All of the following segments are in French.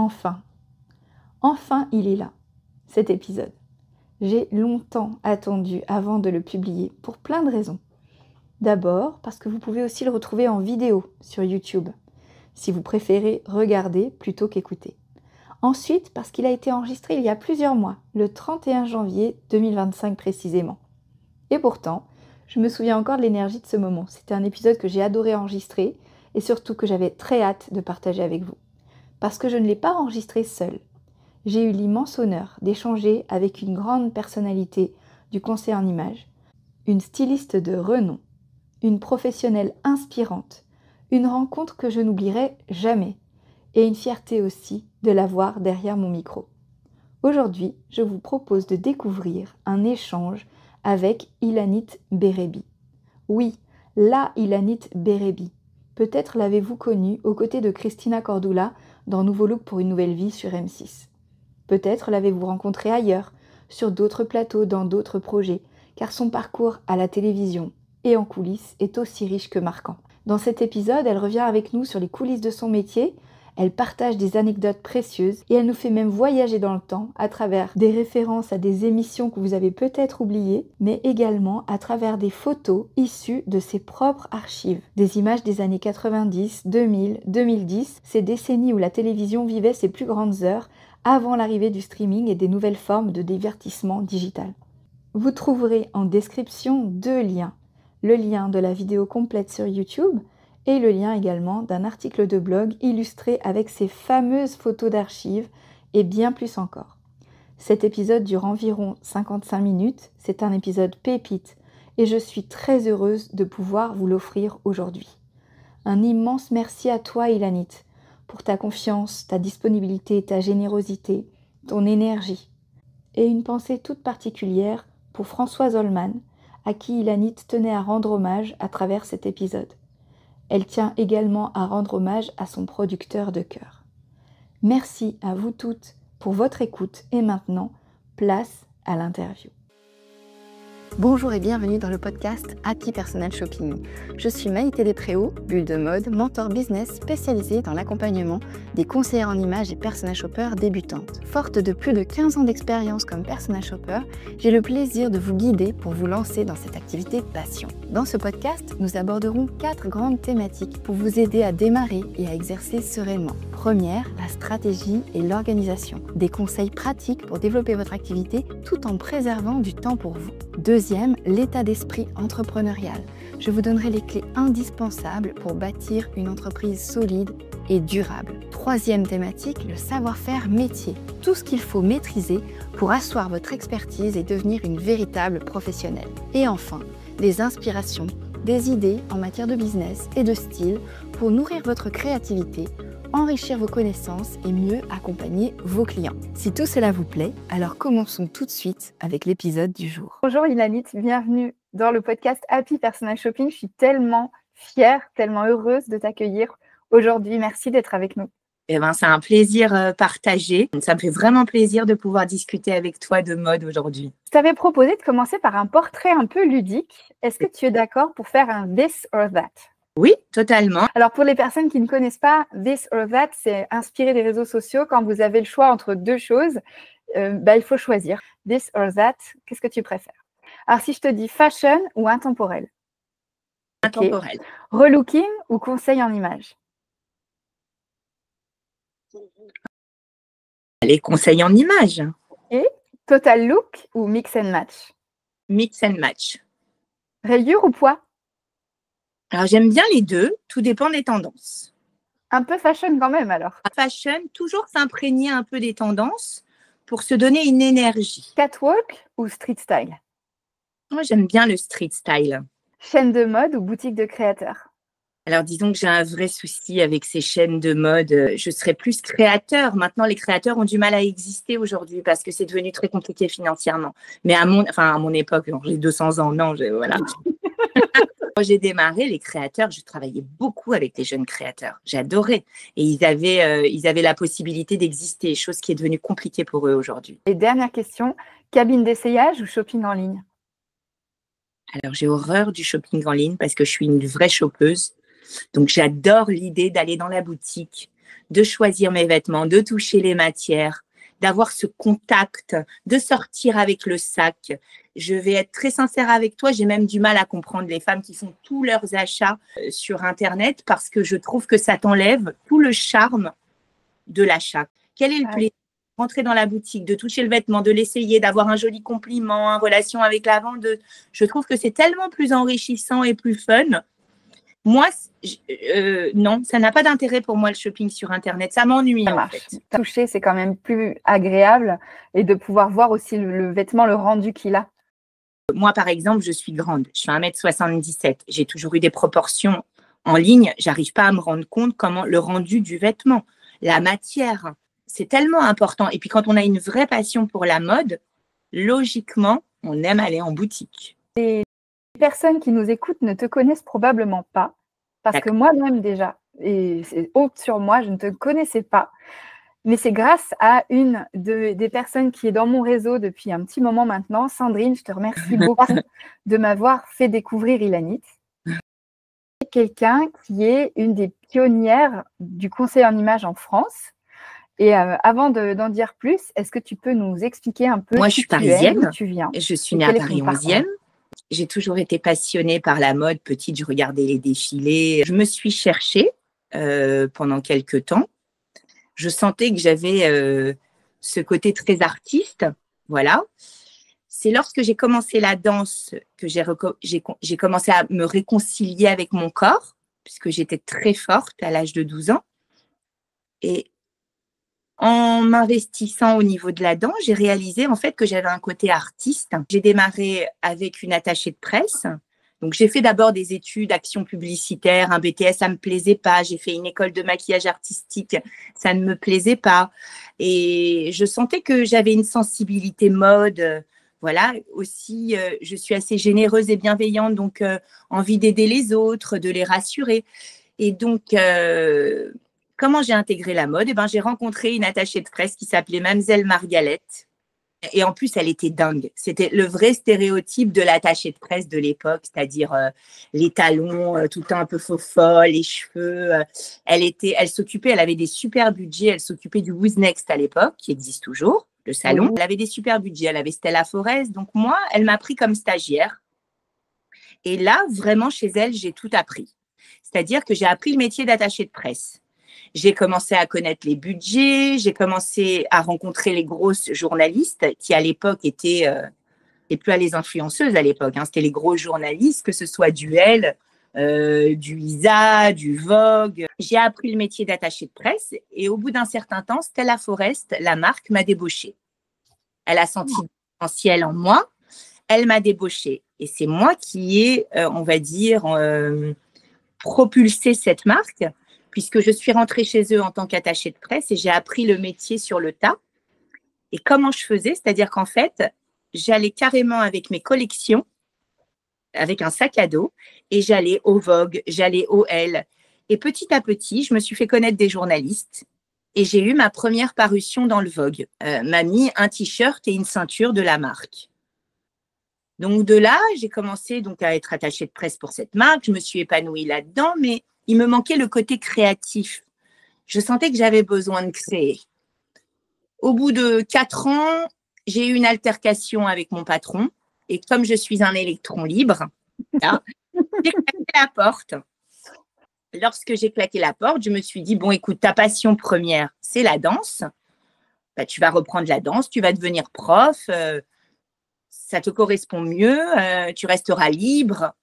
Enfin, enfin il est là, cet épisode. J'ai longtemps attendu avant de le publier pour plein de raisons. D'abord parce que vous pouvez aussi le retrouver en vidéo sur YouTube, si vous préférez regarder plutôt qu'écouter. Ensuite parce qu'il a été enregistré il y a plusieurs mois, le 31 janvier 2025 précisément. Et pourtant, je me souviens encore de l'énergie de ce moment. C'était un épisode que j'ai adoré enregistrer et surtout que j'avais très hâte de partager avec vous. Parce que je ne l'ai pas enregistré seule. J'ai eu l'immense honneur d'échanger avec une grande personnalité du conseil en images, une styliste de renom, une professionnelle inspirante, une rencontre que je n'oublierai jamais et une fierté aussi de la voir derrière mon micro. Aujourd'hui, je vous propose de découvrir un échange avec Ilanit Berebi. Oui, la Ilanit Berebi. Peut-être l'avez-vous connue aux côtés de Christina Cordula dans Nouveau Look pour une nouvelle vie sur M6. Peut-être l'avez-vous rencontrée ailleurs, sur d'autres plateaux, dans d'autres projets, car son parcours à la télévision et en coulisses est aussi riche que marquant. Dans cet épisode, elle revient avec nous sur les coulisses de son métier, elle partage des anecdotes précieuses et elle nous fait même voyager dans le temps à travers des références à des émissions que vous avez peut-être oubliées, mais également à travers des photos issues de ses propres archives. Des images des années 90, 2000, 2010, ces décennies où la télévision vivait ses plus grandes heures avant l'arrivée du streaming et des nouvelles formes de divertissement digital. Vous trouverez en description 2 liens. Le lien de la vidéo complète sur YouTube et le lien également d'un article de blog illustré avec ces fameuses photos d'archives et bien plus encore. Cet épisode dure environ 55 minutes, c'est un épisode pépite et je suis très heureuse de pouvoir vous l'offrir aujourd'hui. Un immense merci à toi Ilanit pour ta confiance, ta disponibilité, ta générosité, ton énergie. Et une pensée toute particulière pour Françoise Holman, à qui Ilanit tenait à rendre hommage à travers cet épisode. Elle tient également à rendre hommage à son producteur de cœur. Merci à vous toutes pour votre écoute et maintenant, place à l'interview. Bonjour et bienvenue dans le podcast Happy Personal Shopping. Je suis Maïté Despréaux, bulle de mode, mentor business spécialisée dans l'accompagnement des conseillères en images et personal shoppers débutantes. Forte de plus de 15 ans d'expérience comme personal shopper, j'ai le plaisir de vous guider pour vous lancer dans cette activité passion. Dans ce podcast, nous aborderons 4 grandes thématiques pour vous aider à démarrer et à exercer sereinement. Première, la stratégie et l'organisation. Des conseils pratiques pour développer votre activité tout en préservant du temps pour vous. Deuxième, l'état d'esprit entrepreneurial. Je vous donnerai les clés indispensables pour bâtir une entreprise solide et durable. Troisième thématique, le savoir-faire métier. Tout ce qu'il faut maîtriser pour asseoir votre expertise et devenir une véritable professionnelle. Et enfin, des inspirations, des idées en matière de business et de style pour nourrir votre créativité, enrichir vos connaissances et mieux accompagner vos clients. Si tout cela vous plaît, alors commençons tout de suite avec l'épisode du jour. Bonjour Ilanit, bienvenue dans le podcast Happy Personal Shopping. Je suis tellement fière, tellement heureuse de t'accueillir aujourd'hui. Merci d'être avec nous. C'est un plaisir partagé. Ça me fait vraiment plaisir de pouvoir discuter avec toi de mode aujourd'hui. Je t'avais proposé de commencer par un portrait un peu ludique. Est-ce que tu es d'accord pour faire un This or That ? Oui, totalement. Alors, pour les personnes qui ne connaissent pas This or That, c'est inspiré des réseaux sociaux. Quand vous avez le choix entre 2 choses, il faut choisir. This or That, qu'est-ce que tu préfères ? Alors, si je te dis fashion ou intemporel ? Intemporel. Okay. Relooking ou conseil en images ? Les conseils en images. Et total look ou mix and match ? Mix and match. Rayure ou poids ? Alors, j'aime bien les deux, tout dépend des tendances. Un peu fashion quand même alors. Fashion, toujours s'imprégner un peu des tendances pour se donner une énergie. Catwalk ou street style ? Moi, j'aime bien le street style. Chaîne de mode ou boutique de créateurs ? Alors, disons que j'ai un vrai souci avec ces chaînes de mode. Je serais plus créateur. Maintenant, les créateurs ont du mal à exister aujourd'hui parce que c'est devenu très compliqué financièrement. Mais à mon époque, j'ai 200 ans, non, voilà. Quand j'ai démarré, les créateurs, je travaillais beaucoup avec les jeunes créateurs. J'adorais. Et ils avaient la possibilité d'exister, chose qui est devenue compliquée pour eux aujourd'hui. Et dernière question, cabine d'essayage ou shopping en ligne ? Alors, j'ai horreur du shopping en ligne parce que je suis une vraie shoppeuse. Donc, j'adore l'idée d'aller dans la boutique, de choisir mes vêtements, de toucher les matières, d'avoir ce contact, de sortir avec le sac. Je vais être très sincère avec toi, j'ai même du mal à comprendre les femmes qui font tous leurs achats sur Internet parce que je trouve que ça t'enlève tout le charme de l'achat. Quel est le plaisir de rentrer dans la boutique, de toucher le vêtement, de l'essayer, d'avoir un joli compliment, une relation avec la vendeuse? Je trouve que c'est tellement plus enrichissant et plus fun. Moi, non, ça n'a pas d'intérêt pour moi le shopping sur Internet. Ça m'ennuie en fait. Toucher, c'est quand même plus agréable et de pouvoir voir aussi le vêtement, le rendu qu'il a. Moi, par exemple, je suis grande. Je fais 1,77 m. J'ai toujours eu des proportions en ligne. J'arrive pas à me rendre compte comment le rendu du vêtement, la matière, c'est tellement important. Et puis, quand on a une vraie passion pour la mode, logiquement, on aime aller en boutique. Les personnes qui nous écoutent ne te connaissent probablement pas, parce que moi-même déjà, et c'est honte sur moi, je ne te connaissais pas. Mais c'est grâce à une des personnes qui est dans mon réseau depuis un petit moment maintenant. Sandrine, je te remercie beaucoup de m'avoir fait découvrir Ilanit. Quelqu'un qui est une des pionnières du conseil en images en France. Et avant d'en dire plus, est-ce que tu peux nous expliquer un peu Moi, je suis parisienne, d'où tu viens? Je suis née à Paris 11e. J'ai toujours été passionnée par la mode. Petite, je regardais les défilés. Je me suis cherchée pendant quelques temps. Je sentais que j'avais ce côté très artiste. Voilà. C'est lorsque j'ai commencé la danse que j'ai commencé à me réconcilier avec mon corps, puisque j'étais très forte à l'âge de 12 ans. Et en m'investissant au niveau de la danse, j'ai réalisé en fait que j'avais un côté artiste. J'ai démarré avec une attachée de presse. Donc, j'ai fait d'abord des études, action publicitaire, un BTS, ça ne me plaisait pas. J'ai fait une école de maquillage artistique, ça ne me plaisait pas. Et je sentais que j'avais une sensibilité mode. Voilà, aussi, je suis assez généreuse et bienveillante, donc envie d'aider les autres, de les rassurer. Et donc, comment j'ai intégré la mode? J'ai rencontré une attachée de presse qui s'appelait Mademoiselle Margalette. Et en plus, elle était dingue. C'était le vrai stéréotype de l'attachée de presse de l'époque, c'est-à-dire les talons tout le temps un peu faux-folles, les cheveux. Elle s'occupait, elle avait des super budgets. Elle s'occupait du Who's Next à l'époque, qui existe toujours, le salon. Oui. Elle avait des super budgets. Elle avait Stella Forest. Donc moi, elle m'a pris comme stagiaire. Et là, vraiment, chez elle, j'ai tout appris. C'est-à-dire que j'ai appris le métier d'attachée de presse. J'ai commencé à connaître les budgets, j'ai commencé à rencontrer les grosses journalistes qui, à l'époque, étaient et plus les influenceuses à l'époque, hein, c'était les gros journalistes, que ce soit du Elle, du Isa, du Vogue. J'ai appris le métier d'attachée de presse et au bout d'un certain temps, Stella Forest, la marque, m'a débauchée. Elle a senti le potentiel en moi, elle m'a débauchée. Et c'est moi qui ai, on va dire, propulsé cette marque, puisque je suis rentrée chez eux en tant qu'attachée de presse et j'ai appris le métier sur le tas. Et comment je faisais? C'est-à-dire qu'en fait, j'allais carrément avec mes collections, avec un sac à dos, et j'allais au Vogue, j'allais au Elle. Et petit à petit, je me suis fait connaître des journalistes et j'ai eu ma première parution dans le Vogue. M'a mis un t-shirt et une ceinture de la marque. Donc de là, j'ai commencé donc à être attachée de presse pour cette marque. Je me suis épanouie là-dedans, mais il me manquait le côté créatif. Je sentais que j'avais besoin de créer. Au bout de 4 ans, j'ai eu une altercation avec mon patron. Et comme je suis un électron libre, là, j'ai claqué la porte. Lorsque j'ai claqué la porte, je me suis dit, bon, écoute, ta passion première, c'est la danse. Tu vas reprendre la danse, tu vas devenir prof. Ça te correspond mieux, tu resteras libre.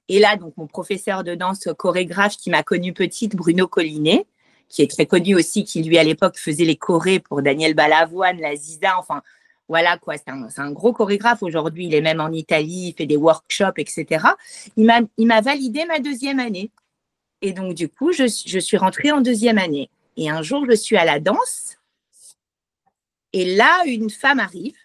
Et là, donc, mon professeur de danse chorégraphe qui m'a connue petite, Bruno Collinet, qui est très connu aussi, qui lui, à l'époque, faisait les chorés pour Daniel Balavoine, la Ziza, enfin, voilà quoi, c'est un gros chorégraphe. Aujourd'hui, il est même en Italie, il fait des workshops, etc. Il m'a validé ma 2e année. Et donc, du coup, je suis rentrée en 2e année. Et un jour, je suis à la danse. Et là, une femme arrive.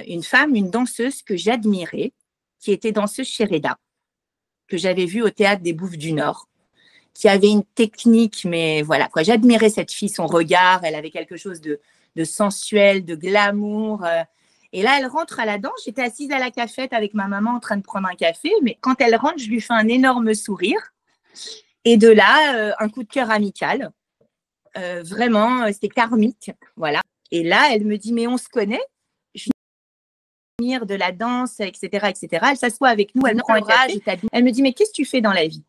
Une danseuse que j'admirais, qui était danseuse chez Reda, que j'avais vue au Théâtre des Bouffes du Nord, qui avait une technique, mais voilà, quoi. J'admirais cette fille, son regard, elle avait quelque chose de sensuel, de glamour. Et là, elle rentre à la danse. J'étais assise à la cafette avec ma maman en train de prendre un café, mais quand elle rentre, je lui fais un énorme sourire. Et de là, un coup de cœur amical. Vraiment, c'était karmique. Voilà. Et là, elle me dit, mais on se connaît. Je viens de la danse, etc., etc. Elle s'assoit avec nous, elle me prend un café. Elle me dit, mais qu'est-ce que tu fais dans la vie?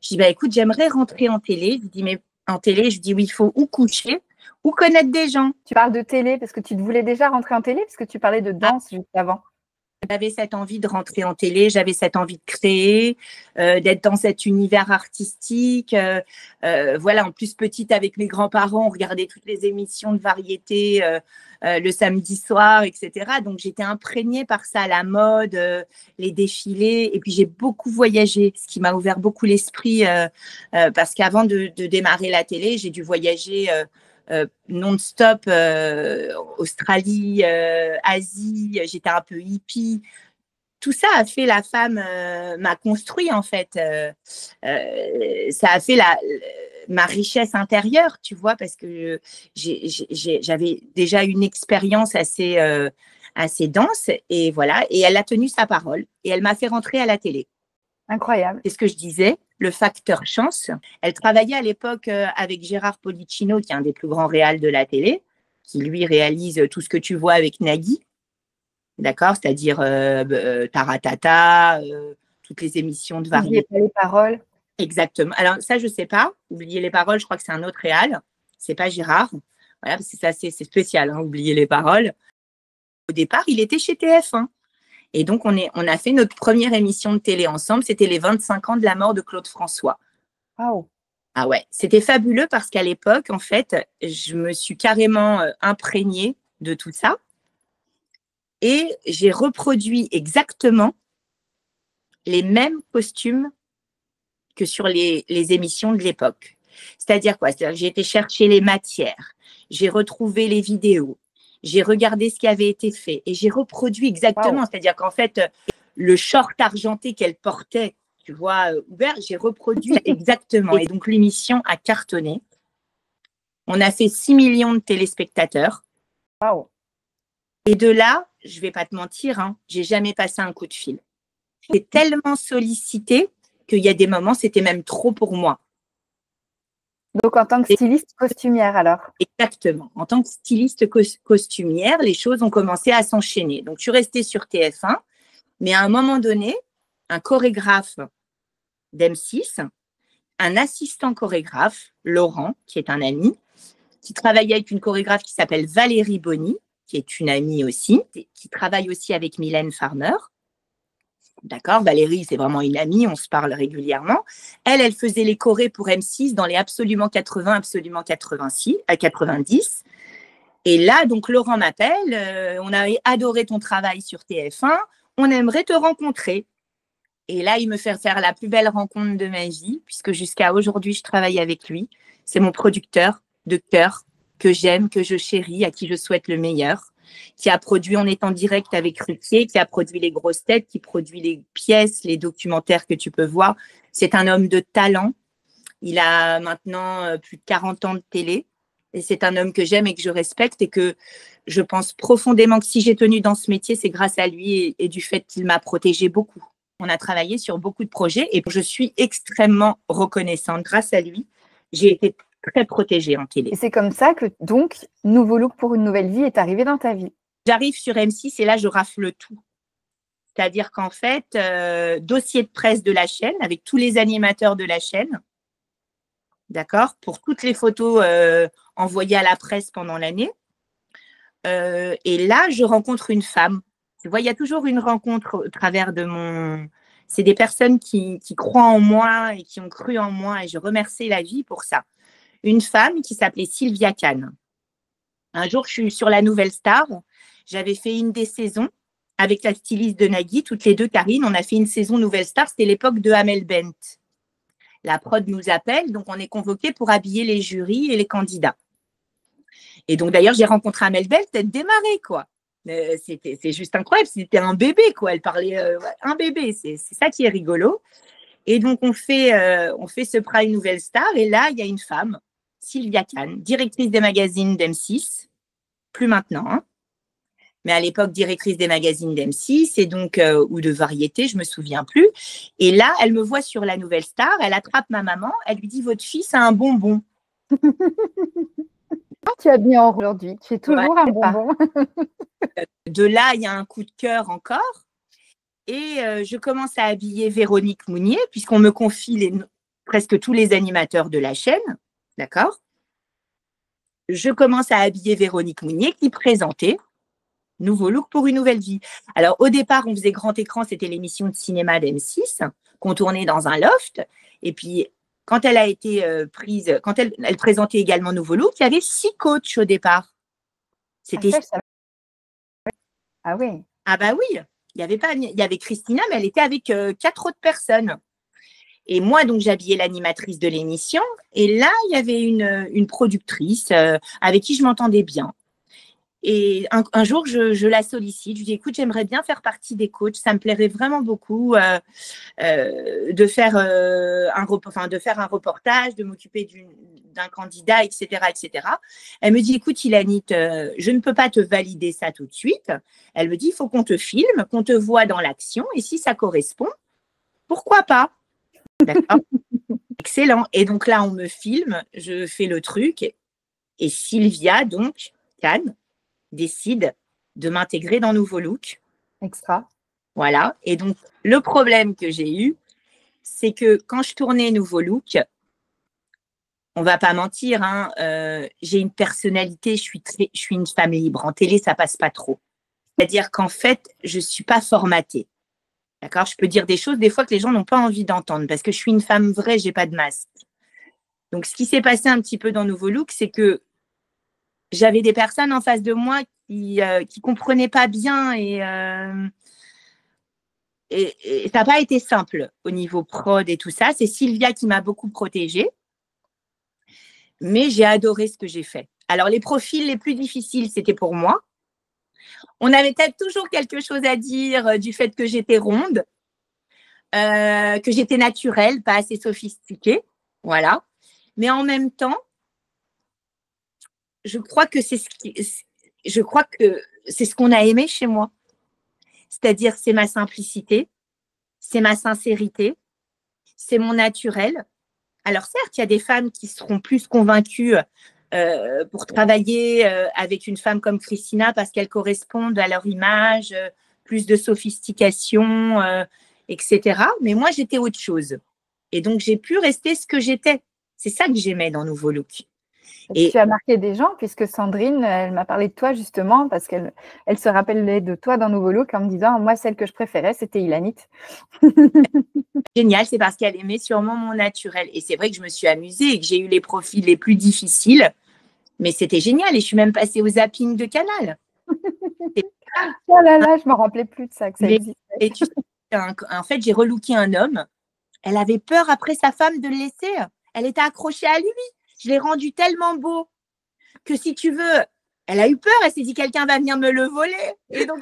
Je dis, bah, écoute, j'aimerais rentrer en télé. Je dis, mais en télé, je dis, oui, il faut ou coucher ou connaître des gens. Tu parles de télé parce que tu voulais déjà rentrer en télé, parce que tu parlais de danse juste avant. J'avais cette envie de rentrer en télé, j'avais cette envie de créer, d'être dans cet univers artistique. Voilà, en plus petite avec mes grands-parents, on regardait toutes les émissions de variété le samedi soir, etc. Donc j'étais imprégnée par ça, la mode, les défilés. Et puis j'ai beaucoup voyagé, ce qui m'a ouvert beaucoup l'esprit parce qu'avant de démarrer la télé, j'ai dû voyager non-stop, Australie, Asie, j'étais un peu hippie. Tout ça a fait la femme, m'a construit en fait. Ça a fait ma richesse intérieure, tu vois, parce que j'avais déjà une expérience assez dense et voilà. Et elle a tenu sa parole et elle m'a fait rentrer à la télé. Incroyable. C'est ce que je disais, le facteur chance. Elle travaillait à l'époque avec Gérard Policino, qui est un des plus grands réals de la télé, qui lui réalise tout ce que tu vois avec Nagui, d'accord, c'est-à-dire Taratata, toutes les émissions de variété. N'oubliez pas les paroles. Exactement. Alors ça, je ne sais pas. Oublier les paroles, je crois que c'est un autre réal. C'est pas Gérard. Voilà, parce que ça, c'est spécial, hein, oublier les paroles. Au départ, il était chez TF1. Et donc, on a fait notre première émission de télé ensemble. C'était les 25 ans de la mort de Claude François. Wow. Ah ouais, c'était fabuleux parce qu'à l'époque, en fait, je me suis carrément imprégnée de tout ça. Et j'ai reproduit exactement les mêmes costumes que sur les émissions de l'époque. C'est-à-dire quoi? C'est-à-dire que j'ai été chercher les matières, j'ai retrouvé les vidéos, j'ai regardé ce qui avait été fait et j'ai reproduit exactement. Wow. C'est-à-dire qu'en fait, le short argenté qu'elle portait, tu vois, ouvert, j'ai reproduit exactement. Et donc, l'émission a cartonné. On a fait 6 millions de téléspectateurs. Wow. Et de là, je ne vais pas te mentir, hein, j'ai jamais passé un coup de fil. J'étais tellement sollicitée qu'il y a des moments, c'était même trop pour moi. Donc, en tant que styliste costumière, alors? Exactement. En tant que styliste costumière, les choses ont commencé à s'enchaîner. Donc, je suis restée sur TF1, mais à un moment donné, un chorégraphe d'M6, un assistant chorégraphe, Laurent, qui est un ami, qui travaillait avec une chorégraphe qui s'appelle Valérie Bonny, qui est une amie aussi, qui travaille aussi avec Mylène Farmer. D'accord, Valérie, c'est vraiment une amie, on se parle régulièrement. Elle faisait les chorés pour M6 dans les Absolument 80, Absolument 86, à 90. Et là, donc, Laurent m'appelle, on a adoré ton travail sur TF1, on aimerait te rencontrer. Et là, il me fait faire la plus belle rencontre de ma vie, puisque jusqu'à aujourd'hui, je travaille avec lui. C'est mon producteur de cœur que j'aime, que je chéris, à qui je souhaite le meilleur, qui a produit On est en direct avec Ruquier, qui a produit Les Grosses Têtes, qui produit les pièces, les documentaires que tu peux voir. C'est un homme de talent. Il a maintenant plus de 40 ans de télé. Et c'est un homme que j'aime et que je respecte et que je pense profondément que si j'ai tenu dans ce métier, c'est grâce à lui et du fait qu'il m'a protégée beaucoup. On a travaillé sur beaucoup de projets et je suis extrêmement reconnaissante. Grâce à lui, j'ai été très protégée en télé. Et c'est comme ça que, donc, Nouveau Look pour une nouvelle vie est arrivé dans ta vie. J'arrive sur M6 et là, je rafle tout. C'est-à-dire qu'en fait, dossier de presse de la chaîne avec tous les animateurs de la chaîne, d'accord, pour toutes les photos envoyées à la presse pendant l'année. Et là, je rencontre une femme. Tu vois, il y a toujours une rencontre au travers de mon… C'est des personnes qui croient en moi et qui ont cru en moi et je remercie la vie pour ça. Une femme qui s'appelait Sylvia Kahn. Un jour, je suis sur la Nouvelle Star. J'avais fait une des saisons avec la styliste de Nagui, toutes les deux, Karine. On a fait une saison Nouvelle Star. C'était l'époque de Amel Bent. La prod nous appelle, donc on est convoqué pour habiller les jurys et les candidats. Et donc, d'ailleurs, j'ai rencontré Amel Bent, elle démarrait, quoi. C'est juste incroyable, c'était un bébé, quoi. Elle parlait un bébé, c'est ça qui est rigolo. Et donc, on fait ce Prime Nouvelle Star. Et là, il y a une femme, Sylvia Kahn, directrice des magazines d'M6, plus maintenant, hein, mais à l'époque directrice des magazines d'M6 et donc ou de variété, je me souviens plus. Et là, elle me voit sur La Nouvelle Star, elle attrape ma maman, elle lui dit votre fils a un bonbon. Tu as bien aujourd'hui, tu es toujours Ouais. un bonbon. De là, il y a un coup de cœur encore. Et je commence à habiller Véronique Mounier, puisqu'on me confie presque tous les animateurs de la chaîne. D'accord? Je commence à habiller Véronique Mounier qui présentait Nouveau look pour une nouvelle vie. Alors, au départ, on faisait grand écran, c'était l'émission de cinéma d'M6 qu'on tournait dans un loft. Et puis, quand elle a été prise, quand elle présentait également Nouveau look, il y avait 6 coachs au départ. C'était Ah oui. Ah bah oui, il y avait Christina, mais elle était avec 4 autres personnes. Et moi, donc, j'habillais l'animatrice de l'émission. Et là, il y avait une productrice avec qui je m'entendais bien. Et un jour, je la sollicite. Je lui dis, écoute, j'aimerais bien faire partie des coachs. Ça me plairait vraiment beaucoup de faire un reportage, de m'occuper d'un candidat, etc., etc. Elle me dit, écoute, Ilanit, je ne peux pas te valider ça tout de suite. Elle me dit, il faut qu'on te filme, qu'on te voit dans l'action. Et si ça correspond, pourquoi pas? D'accord. Excellent. Et donc là, on me filme, je fais le truc. Et Sylvia, donc, Kahn, décide de m'intégrer dans Nouveau Look. Extra. Voilà. Et donc, le problème que j'ai eu, c'est que quand je tournais Nouveau Look, on va pas mentir, hein, j'ai une personnalité, je suis une femme libre. En télé, ça passe pas trop. C'est-à-dire qu'en fait, je suis pas formatée. D'accord? Je peux dire des choses des fois que les gens n'ont pas envie d'entendre parce que je suis une femme vraie, j'ai pas de masque. Donc, ce qui s'est passé un petit peu dans Nouveau Look, c'est que j'avais des personnes en face de moi qui comprenaient pas bien et ça n'a pas été simple au niveau prod et tout ça. C'est Sylvia qui m'a beaucoup protégée, mais j'ai adoré ce que j'ai fait. Alors, les profils les plus difficiles, c'était pour moi. On avait peut-être toujours quelque chose à dire du fait que j'étais ronde, que j'étais naturelle, pas assez sophistiquée. Voilà. Mais en même temps, je crois que c'est ce qu'on a aimé chez moi. C'est-à-dire, c'est ma simplicité, c'est ma sincérité, c'est mon naturel. Alors certes, il y a des femmes qui seront plus convaincues pour travailler avec une femme comme Christina parce qu'elles correspondent à leur image, plus de sophistication, etc. Mais moi, j'étais autre chose. Et donc, j'ai pu rester ce que j'étais. C'est ça que j'aimais dans Nouveau Look. Et tu as marqué des gens, puisque Sandrine, elle m'a parlé de toi justement, parce qu'elle se rappelait de toi dans Nouveau Look en me disant, moi, celle que je préférais, c'était Ilanit. Génial, c'est parce qu'elle aimait sûrement mon naturel. Et c'est vrai que je me suis amusée et que j'ai eu les profils les plus difficiles, mais c'était génial. Et je suis même passée au zapping de Canal. Oh là là, je ne me rappelais plus de ça, que ça existait. Et tu sais, en fait, j'ai relooké un homme. Elle avait peur après sa femme de le laisser. Elle était accrochée à lui. Je l'ai rendu tellement beau que si tu veux, elle a eu peur. Elle s'est dit quelqu'un va venir me le voler. Et donc,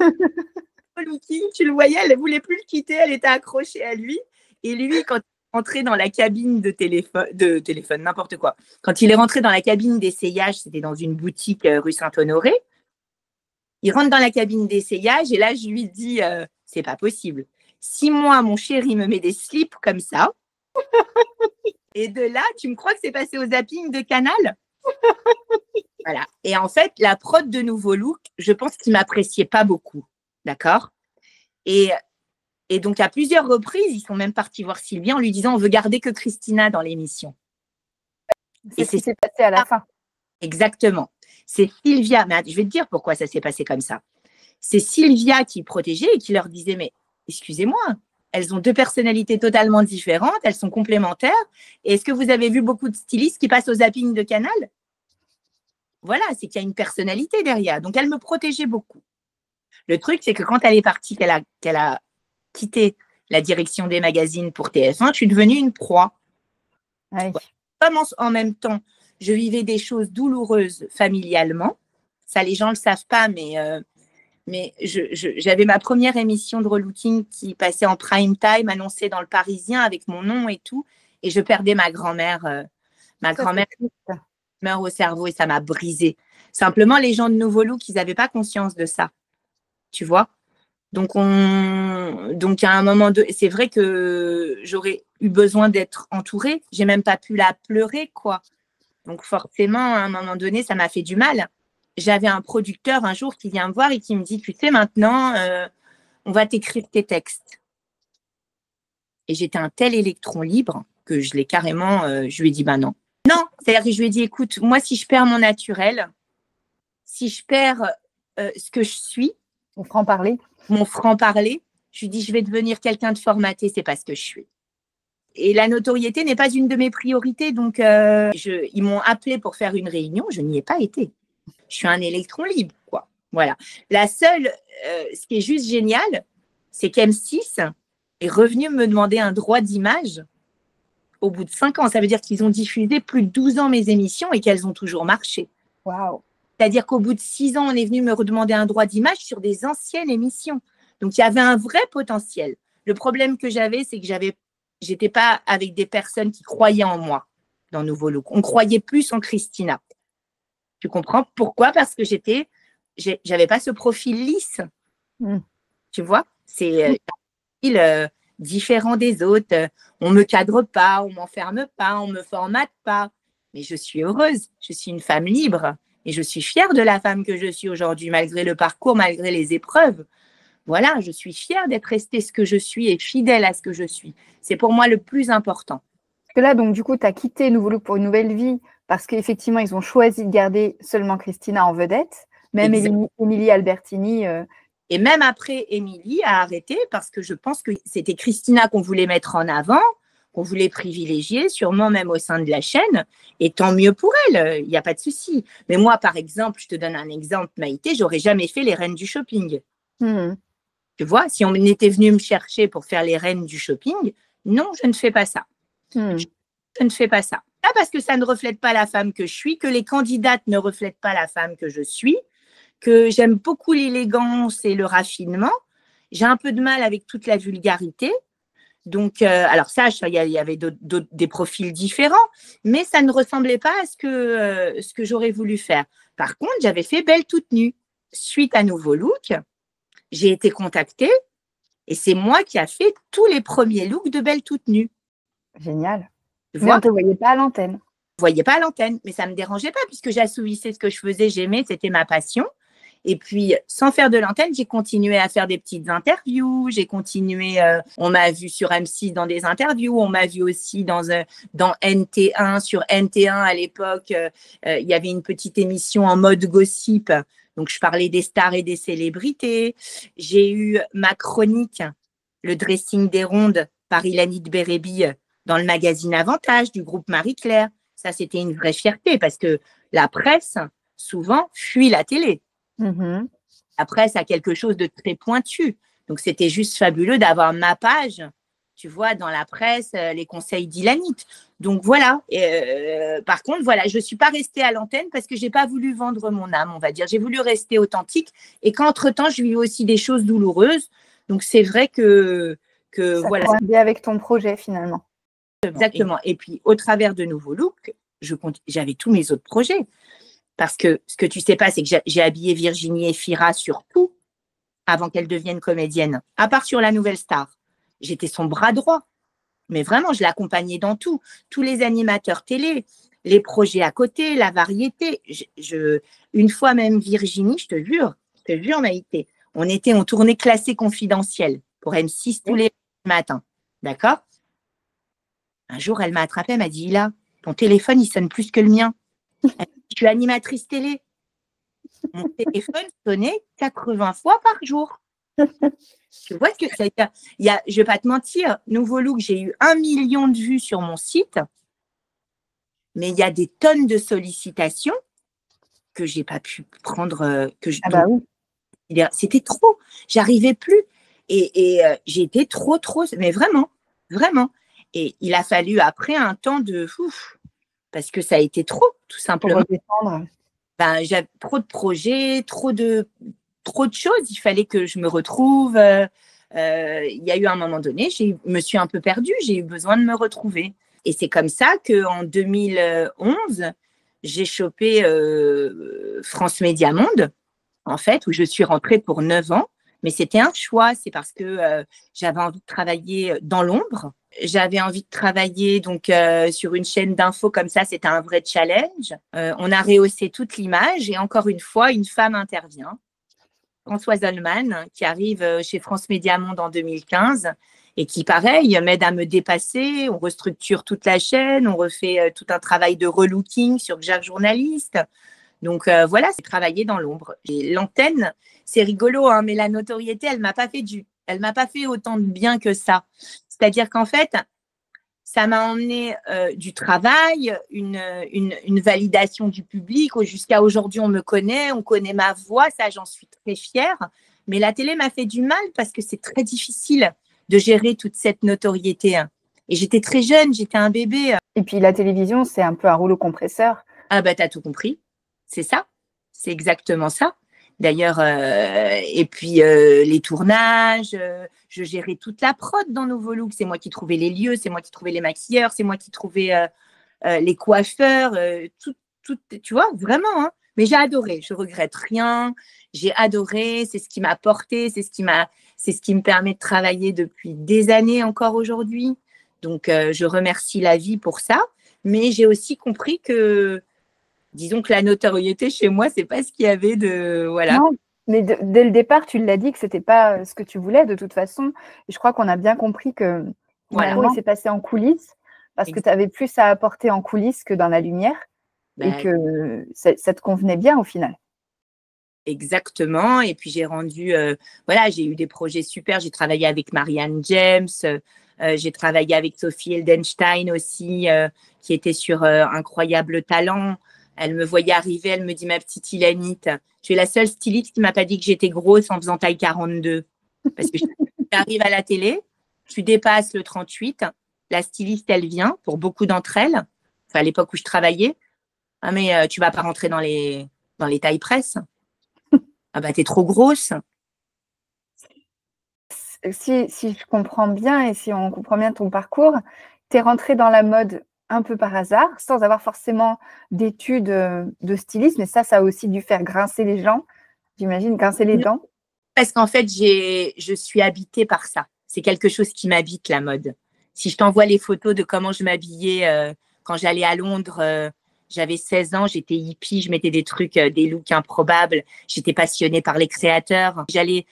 tu le voyais, elle ne voulait plus le quitter. Elle était accrochée à lui. Et lui, quand il est rentré dans la cabine de téléphone, n'importe quoi. Quand il est rentré dans la cabine d'essayage, c'était dans une boutique rue Saint-Honoré. Il rentre dans la cabine d'essayage et là, je lui dis, c'est pas possible. Si moi, mon chéri me met des slips comme ça, et de là, tu me crois que c'est passé au zapping de Canal? Voilà. Et en fait, la prod de Nouveau Look, je pense qu'il ne m'appréciait pas beaucoup. D'accord? Et donc, à plusieurs reprises, ils sont même partis voir Sylvia en lui disant, on veut garder que Christina dans l'émission. C'est ce qui s'est passé à la fin. Exactement. C'est Sylvia, mais je vais te dire pourquoi ça s'est passé comme ça. C'est Sylvia qui protégeait et qui leur disait, mais excusez-moi, elles ont 2 personnalités totalement différentes, elles sont complémentaires. Et est-ce que vous avez vu beaucoup de stylistes qui passent au zapping de Canal? Voilà, c'est qu'il y a une personnalité derrière. Donc, elle me protégeait beaucoup. Le truc, c'est que quand elle est partie, qu'elle a quitté la direction des magazines pour TF1, je suis devenue une proie. Oui. Comme en même temps, je vivais des choses douloureuses familialement. Ça, les gens ne le savent pas, mais j'avais ma première émission de relooking qui passait en prime time, annoncée dans Le Parisien avec mon nom et tout. Et je perdais ma grand-mère. Ma grand-mère meurt au cerveau et ça m'a brisée. Simplement, les gens de Nouveau Look, ils n'avaient pas conscience de ça. tu vois. Donc, à un moment donné, c'est vrai que j'aurais eu besoin d'être entourée. J'ai même pas pu la pleurer, quoi. Donc, forcément, à un moment donné, ça m'a fait du mal. J'avais un producteur un jour qui vient me voir et qui me dit, tu sais, maintenant, on va t'écrire tes textes. Et j'étais un tel électron libre que je l'ai carrément, je lui ai dit, bah non. Non, c'est-à-dire que je lui ai dit, écoute, moi, si je perds mon naturel, si je perds ce que je suis, Mon franc-parler. mon franc-parler, je lui dis, je vais devenir quelqu'un de formaté, c'est pas ce que je suis. Et la notoriété n'est pas une de mes priorités, donc ils m'ont appelé pour faire une réunion, je n'y ai pas été. Je suis un électron libre, quoi. Voilà. La seule, ce qui est juste génial, c'est qu'M6 est revenu me demander un droit d'image au bout de 5 ans. Ça veut dire qu'ils ont diffusé plus de 12 ans mes émissions et qu'elles ont toujours marché. Waouh. C'est-à-dire qu'au bout de 6 ans, on est venu me redemander un droit d'image sur des anciennes émissions. Donc, il y avait un vrai potentiel. Le problème que j'avais, c'est que j'étais pas avec des personnes qui croyaient en moi dans Nouveau Look. On croyait plus en Christina. Tu comprends pourquoi? Parce que j'avais pas ce profil lisse. Tu vois, c'est un profil différent des autres. On me cadre pas, on m'enferme pas, on me formate pas. Mais je suis heureuse. Je suis une femme libre et je suis fière de la femme que je suis aujourd'hui, malgré le parcours, malgré les épreuves. Voilà, je suis fière d'être restée ce que je suis et fidèle à ce que je suis. C'est pour moi le plus important. Parce que là, donc, du coup, tu as quitté Nouveau Look pour une nouvelle vie parce qu'effectivement, ils ont choisi de garder seulement Christina en vedette. Même Émilie Albertini. Et même après, Émilie a arrêté parce que je pense que c'était Christina qu'on voulait mettre en avant, qu'on voulait privilégier, sûrement même au sein de la chaîne. Et tant mieux pour elle, il n'y a pas de souci. Mais moi, par exemple, je te donne un exemple, Maïté, j'aurais jamais fait les reines du shopping. Tu vois, si on était venu me chercher pour faire les reines du shopping, non, je ne fais pas ça. Je ne fais pas ça. Pas parce que ça ne reflète pas la femme que je suis, que les candidates ne reflètent pas la femme que je suis, que j'aime beaucoup l'élégance et le raffinement. J'ai un peu de mal avec toute la vulgarité. Donc, alors ça, il y avait des profils différents, mais ça ne ressemblait pas à ce que j'aurais voulu faire. Par contre, j'avais fait Belle toute nue. Suite à Nouveau Look, j'ai été contactée et c'est moi qui a fait tous les premiers looks de Belle toute nue. Génial. Mais on ne te voyait pas à l'antenne. Je ne voyais pas à l'antenne, mais ça ne me dérangeait pas puisque j'assouvissais ce que je faisais, j'aimais, c'était ma passion. Et puis, sans faire de l'antenne, j'ai continué à faire des petites interviews. J'ai continué, on m'a vu sur M6 dans des interviews. On m'a vu aussi dans NT1. Sur NT1, à l'époque, il y avait une petite émission en mode gossip. Donc, je parlais des stars et des célébrités. J'ai eu ma chronique, le dressing des rondes par Ilanit Berebi dans le magazine Avantage du groupe Marie-Claire. Ça, c'était une vraie fierté parce que la presse, souvent, fuit la télé. La presse a quelque chose de très pointu. Donc, c'était juste fabuleux d'avoir ma page, tu vois, dans la presse, les conseils d'Ilanit. Donc, voilà. Par contre, voilà, je ne suis pas restée à l'antenne parce que je n'ai pas voulu vendre mon âme, on va dire. J'ai voulu rester authentique et qu'entre-temps, je vivais aussi des choses douloureuses. Donc, c'est vrai que ça voilà. coïncide avec ton projet, finalement. Exactement. Et puis, au travers de Nouveau Look, j'avais tous mes autres projets. Parce que ce que tu sais pas, c'est que j'ai habillé Virginie Efira sur tout avant qu'elle devienne comédienne. À part sur La Nouvelle Star. J'étais son bras droit. Mais vraiment, je l'accompagnais dans tout. Tous les animateurs télé, les projets à côté, la variété. Une fois même Virginie, je te jure, Maïté, on tournait Classé confidentiel pour M6 tous les matins. D'accord? Un jour, elle m'a attrapée, elle m'a dit, Ila, ton téléphone, il sonne plus que le mien. Je suis animatrice télé. Mon téléphone sonnait 80 fois par jour. Tu vois ce que ça veut dire? Je ne vais pas te mentir, Nouveau Look, j'ai eu 1 million de vues sur mon site, mais il y a des tonnes de sollicitations que je n'ai pas pu prendre. Oui. C'était trop. J'arrivais plus. Et j'ai été trop, mais vraiment, vraiment. Et il a fallu après un temps de parce que ça a été trop, tout simplement. J'avais trop de projets, trop de choses. Il fallait que je me retrouve. Il y a eu un moment donné, je me suis un peu perdue. J'ai eu besoin de me retrouver. Et c'est comme ça qu'en 2011, j'ai chopé France Média Monde, en fait, où je suis rentrée pour 9 ans. Mais c'était un choix, c'est parce que j'avais envie de travailler dans l'ombre. J'avais envie de travailler donc sur une chaîne d'infos comme ça, c'était un vrai challenge. On a rehaussé toute l'image et encore une fois, une femme intervient. Françoise Holman, qui arrive chez France Média Monde en 2015 et qui, pareil, m'aide à me dépasser. On restructure toute la chaîne, on refait tout un travail de relooking sur Jacques Journaliste. Donc voilà, c'est travailler dans l'ombre. Et l'antenne, c'est rigolo, hein, mais la notoriété, elle m'a pas fait autant de bien que ça. C'est-à-dire qu'en fait, ça m'a emmené du travail, une validation du public. Jusqu'à aujourd'hui, on me connaît, on connaît ma voix, ça, j'en suis très fière. Mais la télé m'a fait du mal parce que c'est très difficile de gérer toute cette notoriété. Et j'étais très jeune, j'étais un bébé. Et puis la télévision, c'est un peu un rouleau compresseur. Ah bah, t'as tout compris. C'est ça. C'est exactement ça. D'ailleurs, et puis les tournages, je gérais toute la prod dans Nouveau Look. C'est moi qui trouvais les lieux, c'est moi qui trouvais les maquilleurs, c'est moi qui trouvais les coiffeurs, tout, tu vois, vraiment. Hein. Mais j'ai adoré, je regrette rien. J'ai adoré, c'est ce qui m'a porté, c'est ce qui me permet de travailler depuis des années encore aujourd'hui. Donc, je remercie la vie pour ça. Mais j'ai aussi compris que disons que la notoriété chez moi, c'est pas ce qu'il y avait de voilà. Non, mais dès le départ, tu l'as dit que c'était pas ce que tu voulais de toute façon. Et je crois qu'on a bien compris que finalement, il s'est passé en coulisses parce que tu avais plus à apporter en coulisses que dans la lumière et que ça te convenait bien au final. Exactement. Et puis j'ai rendu, voilà, j'ai eu des projets super. J'ai travaillé avec Marianne James, j'ai travaillé avec Sophie Eldenstein aussi, qui était sur Incroyable Talent. Elle me voyait arriver, elle me dit, ma petite Ilanite, tu es la seule styliste qui m'a pas dit que j'étais grosse en faisant taille 42. Parce que tu arrives à la télé, tu dépasses le 38, la styliste, elle vient, pour beaucoup d'entre elles, enfin, à l'époque où je travaillais, ah, mais tu vas pas rentrer dans les tailles presse. Ah bah, t'es trop grosse. Si je comprends bien et si on comprend bien ton parcours, tu es rentrée dans la mode un peu par hasard, sans avoir forcément d'études de styliste, mais ça a aussi dû faire grincer les gens, j'imagine, grincer les dents. Parce qu'en fait, je suis habitée par ça. C'est quelque chose qui m'habite, la mode. Si je t'envoie les photos de comment je m'habillais quand j'allais à Londres, j'avais 16 ans, j'étais hippie, je mettais des trucs, des looks improbables. J'étais passionnée par les créateurs. J'allais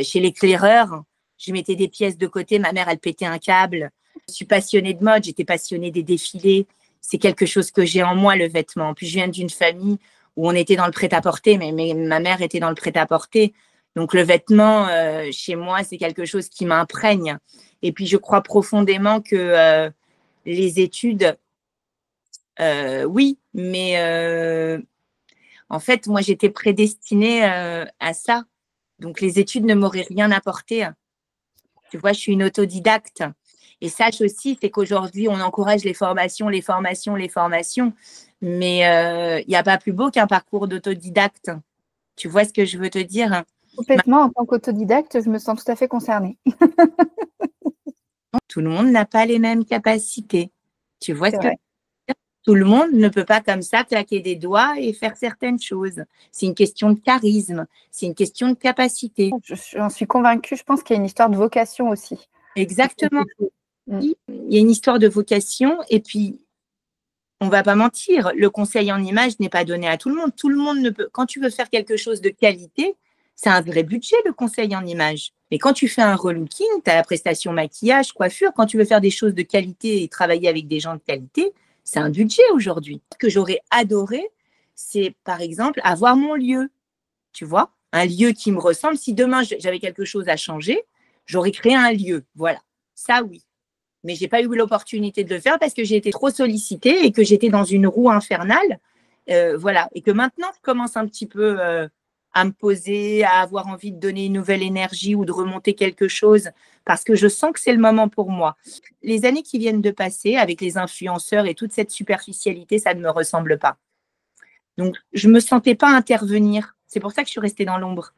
chez l'éclaireur, je mettais des pièces de côté. Ma mère, elle pétait un câble. Je suis passionnée de mode, j'étais passionnée des défilés. C'est quelque chose que j'ai en moi, le vêtement. Puis je viens d'une famille où on était dans le prêt-à-porter, mais ma mère était dans le prêt-à-porter. Donc le vêtement, chez moi, c'est quelque chose qui m'imprègne. Et puis je crois profondément que les études, oui, mais en fait, moi, j'étais prédestinée à ça. Donc les études ne m'auraient rien apporté. Tu vois, je suis une autodidacte. Et sache aussi, c'est qu'aujourd'hui, on encourage les formations. Mais il n'y a pas plus beau qu'un parcours d'autodidacte. Tu vois ce que je veux te dire? Complètement, en tant qu'autodidacte, je me sens tout à fait concernée. Tout le monde n'a pas les mêmes capacités. Tu vois ce que je veux dire? Tout le monde ne peut pas comme ça claquer des doigts et faire certaines choses. C'est une question de charisme, c'est une question de capacité. J'en suis convaincue, je pense qu'il y a une histoire de vocation aussi. Exactement. Il y a une histoire de vocation et puis, on ne va pas mentir, le conseil en image n'est pas donné à tout le monde. Tout le monde ne peut. Quand tu veux faire quelque chose de qualité, c'est un vrai budget, le conseil en image. Mais quand tu fais un relooking, tu as la prestation maquillage, coiffure. Quand tu veux faire des choses de qualité et travailler avec des gens de qualité, c'est un budget aujourd'hui. Ce que j'aurais adoré, c'est par exemple avoir mon lieu. Tu vois, un lieu qui me ressemble. Si demain j'avais quelque chose à changer, j'aurais créé un lieu. Voilà, ça oui. Mais je n'ai pas eu l'opportunité de le faire parce que j'ai été trop sollicitée et que j'étais dans une roue infernale. Voilà. Et que maintenant, je commence un petit peu à me poser, à avoir envie de donner une nouvelle énergie ou de remonter quelque chose parce que je sens que c'est le moment pour moi. Les années qui viennent de passer avec les influenceurs et toute cette superficialité, ça ne me ressemble pas. Donc, je ne me sentais pas intervenir. C'est pour ça que je suis restée dans l'ombre.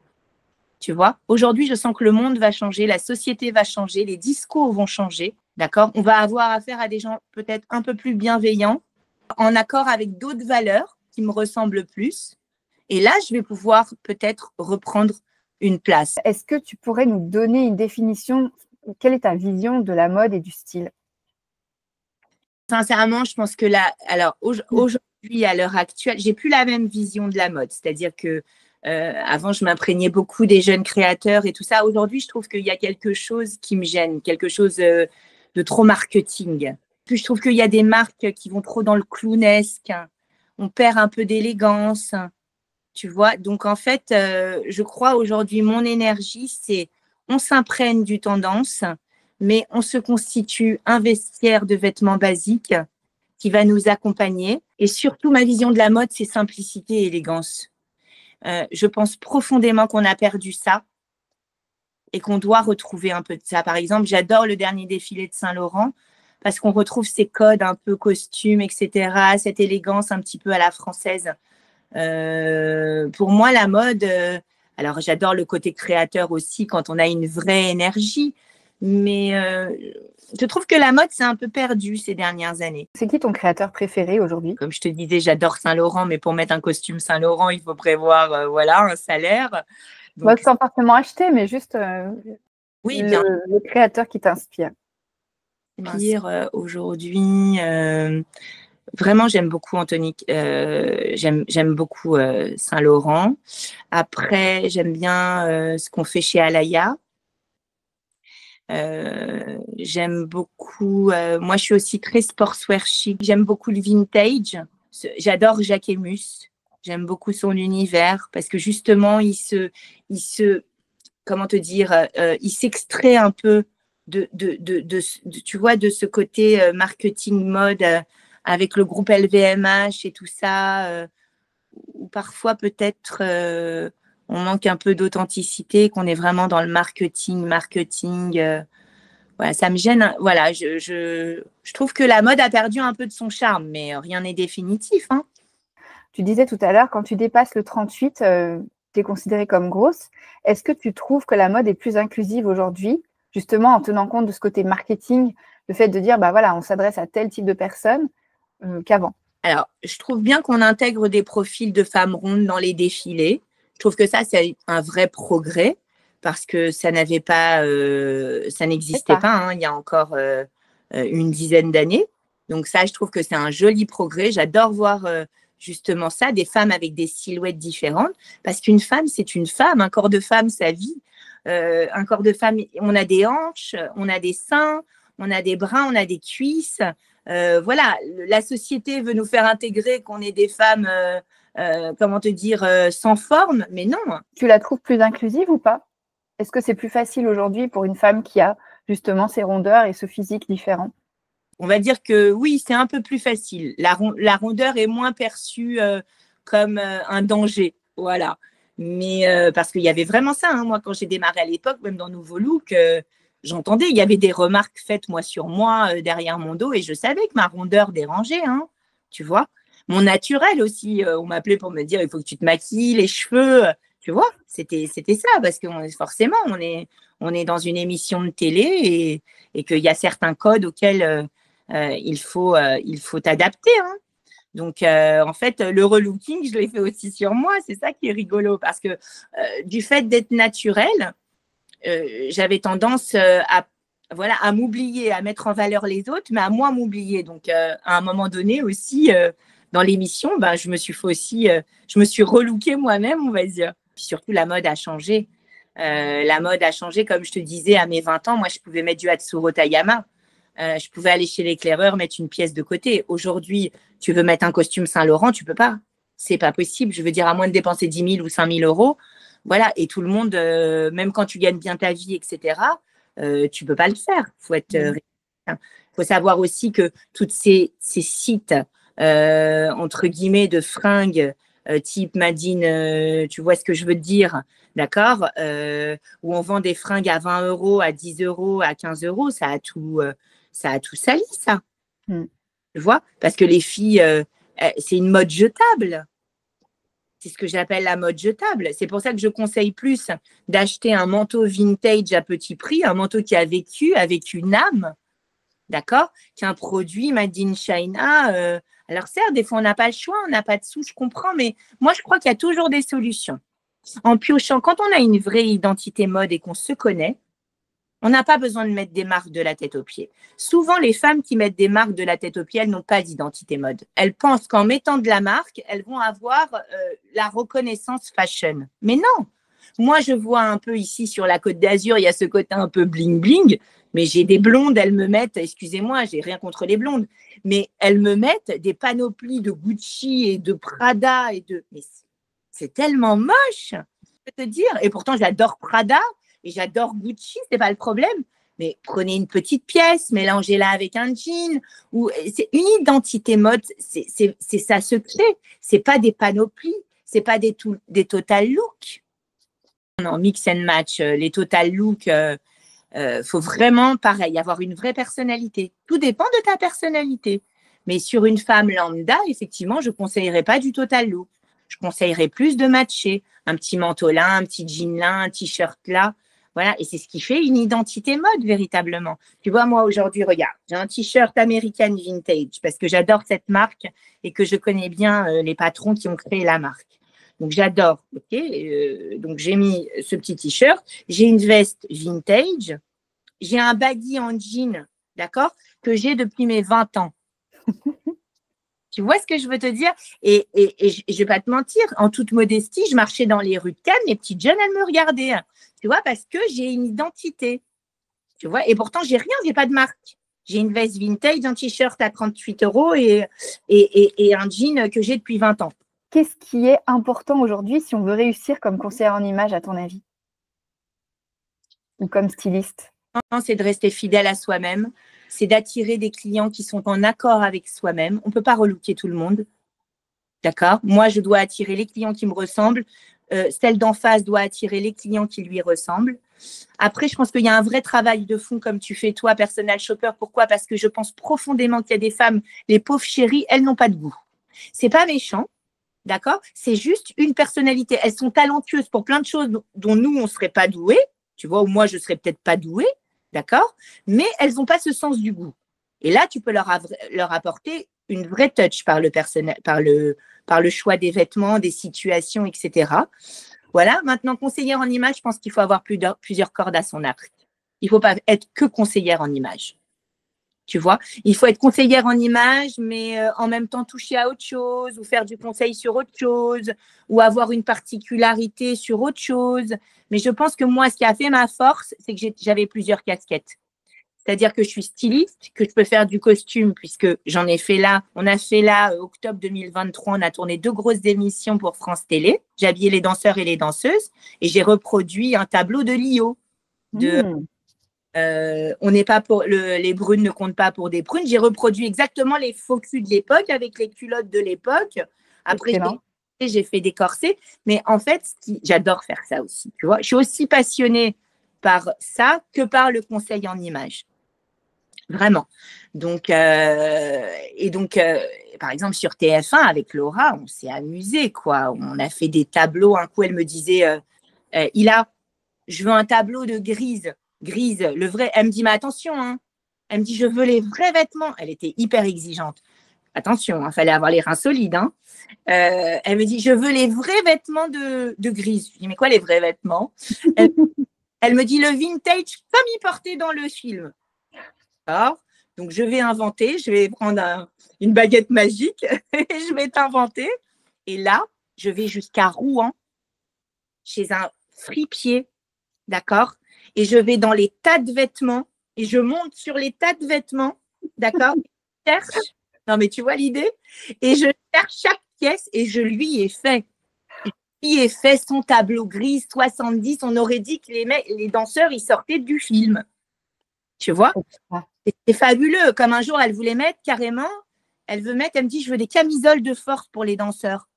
Tu vois, aujourd'hui, je sens que le monde va changer, la société va changer, les discours vont changer. D'accord? On va avoir affaire à des gens peut-être un peu plus bienveillants, en accord avec d'autres valeurs qui me ressemblent plus. Et là, je vais pouvoir peut-être reprendre une place. Est-ce que tu pourrais nous donner une définition? Quelle est ta vision de la mode et du style? Sincèrement, je pense que là, alors aujourd'hui, à l'heure actuelle, j'ai plus la même vision de la mode. C'est-à-dire que avant, je m'imprégnais beaucoup des jeunes créateurs et tout ça. Aujourd'hui, je trouve qu'il y a quelque chose qui me gêne, quelque chose de trop marketing. Puis je trouve qu'il y a des marques qui vont trop dans le clownesque. On perd un peu d'élégance, tu vois. Donc en fait, je crois aujourd'hui, mon énergie, c'est on s'imprègne du tendance, mais on se constitue un vestiaire de vêtements basiques qui va nous accompagner. Et surtout, ma vision de la mode, c'est simplicité et élégance. Je pense profondément qu'on a perdu ça et qu'on doit retrouver un peu de ça. Par exemple, j'adore le dernier défilé de Saint-Laurent parce qu'on retrouve ces codes un peu costumes, etc., cette élégance un petit peu à la française. Pour moi, la mode, alors j'adore le côté créateur aussi quand on a une vraie énergie, mais je trouve que la mode, c'est un peu perdu ces dernières années. C'est qui ton créateur préféré aujourd'hui? Comme je te disais, j'adore Saint-Laurent, mais pour mettre un costume Saint-Laurent, il faut prévoir voilà, un salaire. Donc, sans forcément acheter, mais juste oui, bien. le créateur qui t'inspire. Aujourd'hui, vraiment, j'aime beaucoup Anthony. J'aime beaucoup Saint-Laurent. Après, j'aime bien ce qu'on fait chez Alaya. J'aime beaucoup. Moi, je suis aussi très sportswear chic. J'aime beaucoup le vintage. J'adore Jacques Emus. J'aime beaucoup son univers parce que justement, comment te dire, il s'extrait un peu tu vois, de ce côté marketing mode avec le groupe LVMH et tout ça, où parfois peut-être on manque un peu d'authenticité, qu'on est vraiment dans le marketing. Voilà, ça me gêne. Voilà, je trouve que la mode a perdu un peu de son charme, mais rien n'est définitif. Hein. Tu disais tout à l'heure, quand tu dépasses le 38, tu es considérée comme grosse. Est-ce que tu trouves que la mode est plus inclusive aujourd'hui, justement en tenant compte de ce côté marketing, le fait de dire, bah voilà, on s'adresse à tel type de personnes qu'avant? Alors, je trouve bien qu'on intègre des profils de femmes rondes dans les défilés. Je trouve que ça, c'est un vrai progrès parce que ça n'existait pas hein, il y a encore une dizaine d'années. Donc ça, je trouve que c'est un joli progrès. J'adore voir justement ça, des femmes avec des silhouettes différentes parce qu'une femme, c'est une femme. Un corps de femme, ça vit. Un corps de femme, on a des hanches, on a des seins, on a des bras, on a des cuisses. Voilà, la société veut nous faire intégrer qu'on est des femmes, comment te dire, sans forme, mais non. Tu la trouves plus inclusive ou pas? Est-ce que c'est plus facile aujourd'hui pour une femme qui a justement ces rondeurs et ce physique différent? On va dire que oui, c'est un peu plus facile. La rondeur est moins perçue comme un danger, voilà. Mais parce qu'il y avait vraiment ça, hein. Moi, quand j'ai démarré à l'époque, même dans Nouveau Look, j'entendais, il y avait des remarques faites moi sur moi derrière mon dos et je savais que ma rondeur dérangeait, hein, tu vois. Mon naturel aussi, on m'appelait pour me dire il faut que tu te maquilles, les cheveux, tu vois. C'était ça parce que forcément on est dans une émission de télé et qu'il y a certains codes auxquels il faut t'adapter, hein. Donc, en fait, le relooking, je l'ai fait aussi sur moi. C'est ça qui est rigolo parce que du fait d'être naturel, j'avais tendance à m'oublier, à mettre en valeur les autres, mais à moi m'oublier. Donc, à un moment donné aussi, dans l'émission, ben, je me suis relookée moi-même, on va dire. Puis surtout, la mode a changé. Comme je te disais, à mes 20 ans, moi, je pouvais mettre du Hatsuro Tayama. Je pouvais aller chez l'éclaireur, mettre une pièce de côté. Aujourd'hui, tu veux mettre un costume Saint-Laurent, tu peux pas. C'est pas possible. Je veux dire, à moins de dépenser 10 000 ou 5 000 euros. Voilà. Et tout le monde, même quand tu gagnes bien ta vie, etc., tu peux pas le faire. Faut savoir aussi que toutes ces sites, entre guillemets, de fringues, type Madine, tu vois ce que je veux te dire, d'accord, où on vend des fringues à 20 euros, à 10 euros, à 15 euros, ça a tout sali, ça. Tu vois, parce que les filles, c'est une mode jetable. C'est ce que j'appelle la mode jetable. C'est pour ça que je conseille plus d'acheter un manteau vintage à petit prix, un manteau qui a vécu avec une âme, d'accord, qu'un produit made in China. Alors certes, des fois, on n'a pas le choix, on n'a pas de sous, je comprends, mais moi, je crois qu'il y a toujours des solutions. En piochant, quand on a une vraie identité mode et qu'on se connaît, on n'a pas besoin de mettre des marques de la tête aux pieds. Souvent, les femmes qui mettent des marques de la tête aux pieds, elles n'ont pas d'identité mode. Elles pensent qu'en mettant de la marque, elles vont avoir la reconnaissance fashion. Mais non. Moi, je vois un peu ici sur la Côte d'Azur, il y a ce côté un peu bling-bling, mais j'ai des blondes, elles me mettent, excusez-moi, j'ai rien contre les blondes, mais elles me mettent des panoplies de Gucci et de Prada mais c'est tellement moche, je peux te dire. Et pourtant, j'adore Prada et j'adore Gucci, c'est pas le problème. Mais prenez une petite pièce, mélangez-la avec un jean. C'est une identité mode, c'est ça se crée. C'est pas des panoplies, c'est pas des total looks. Non, mix and match, les total looks, faut vraiment, pareil, avoir une vraie personnalité. Tout dépend de ta personnalité. Mais sur une femme lambda, effectivement, je ne conseillerais pas du total look. Je conseillerais plus de matcher. Un petit manteau là, un petit jean là, un t-shirt là. Voilà, et c'est ce qui fait une identité mode, véritablement. Tu vois, moi, aujourd'hui, regarde, j'ai un t-shirt American Vintage parce que j'adore cette marque et que je connais bien les patrons qui ont créé la marque. Donc, j'adore. Ok, donc, j'ai mis ce petit t-shirt. J'ai une veste vintage. J'ai un baggy en jean, d'accord, que j'ai depuis mes 20 ans. Tu vois ce que je veux te dire? Et je ne vais pas te mentir, en toute modestie, je marchais dans les rues de Cannes, les petites jeunes, elles me regardaient. Tu vois, parce que j'ai une identité. Tu vois, et pourtant, j'ai rien, j'ai pas de marque. J'ai une veste vintage, un t-shirt à 38 € et un jean que j'ai depuis 20 ans. Qu'est-ce qui est important aujourd'hui si on veut réussir comme conseillère en image, à ton avis? Ou comme styliste? C'est de rester fidèle à soi-même, c'est d'attirer des clients qui sont en accord avec soi-même. On ne peut pas relooker tout le monde, d'accord? Moi, je dois attirer les clients qui me ressemblent. Celle d'en face doit attirer les clients qui lui ressemblent. Après, je pense qu'il y a un vrai travail de fond comme tu fais toi, personal shopper. Pourquoi? Parce que je pense profondément qu'il y a des femmes, les pauvres chéries, elles n'ont pas de goût. C'est pas méchant, d'accord? C'est juste une personnalité. Elles sont talentueuses pour plein de choses dont nous, on ne serait pas doués. Tu vois, ou moi, je ne serais peut-être pas douée, d'accord? Mais elles n'ont pas ce sens du goût. Et là, tu peux leur apporter une vraie touch par le choix des vêtements, des situations, etc. Voilà. Maintenant, conseillère en image, je pense qu'il faut avoir plusieurs cordes à son arc. Il ne faut pas être que conseillère en image. Tu vois, il faut être conseillère en image, mais en même temps toucher à autre chose ou faire du conseil sur autre chose ou avoir une particularité sur autre chose. Mais je pense que moi, ce qui a fait ma force, c'est que j'avais plusieurs casquettes. C'est-à-dire que je suis styliste, que je peux faire du costume puisque j'en ai fait là. On a fait là, octobre 2023, on a tourné 2 grosses émissions pour France Télé. J'ai habillé les danseurs et les danseuses et j'ai reproduit un tableau de Lio. On n'est pas pour les brunes ne comptent pas pour des prunes. J'ai reproduit exactement les faux culs de l'époque avec les culottes de l'époque. Après, j'ai fait des corsets. Mais en fait, j'adore faire ça aussi. Tu vois, je suis aussi passionnée par ça que par le conseil en image. Vraiment. Donc, par exemple, sur TF1, avec Laura, on s'est amusé, quoi. On a fait des tableaux. Un coup, elle me disait, je veux un tableau de grise, le vrai. Elle me dit, mais attention, hein. Elle me dit, je veux les vrais vêtements. Elle était hyper exigeante. Attention, il fallait avoir les reins solides. Hein. Elle me dit, je veux les vrais vêtements de grise. Je dis, mais quoi les vrais vêtements? Elle me dit, le vintage comme il portait dans le film. Alors, donc, je vais inventer, je vais prendre une baguette magique et je vais t'inventer. Et là, je vais jusqu'à Rouen, chez un fripier, d'accord? Et je vais dans les tas de vêtements et je monte sur les tas de vêtements, d'accord? Je cherche, non mais tu vois l'idée? Et je cherche chaque pièce et je lui ai fait. Je lui ai fait son tableau gris 70. On aurait dit que les danseurs, ils sortaient du film. Tu vois? C'est fabuleux. Comme un jour, elle voulait mettre carrément, elle me dit, je veux des camisoles de force pour les danseurs.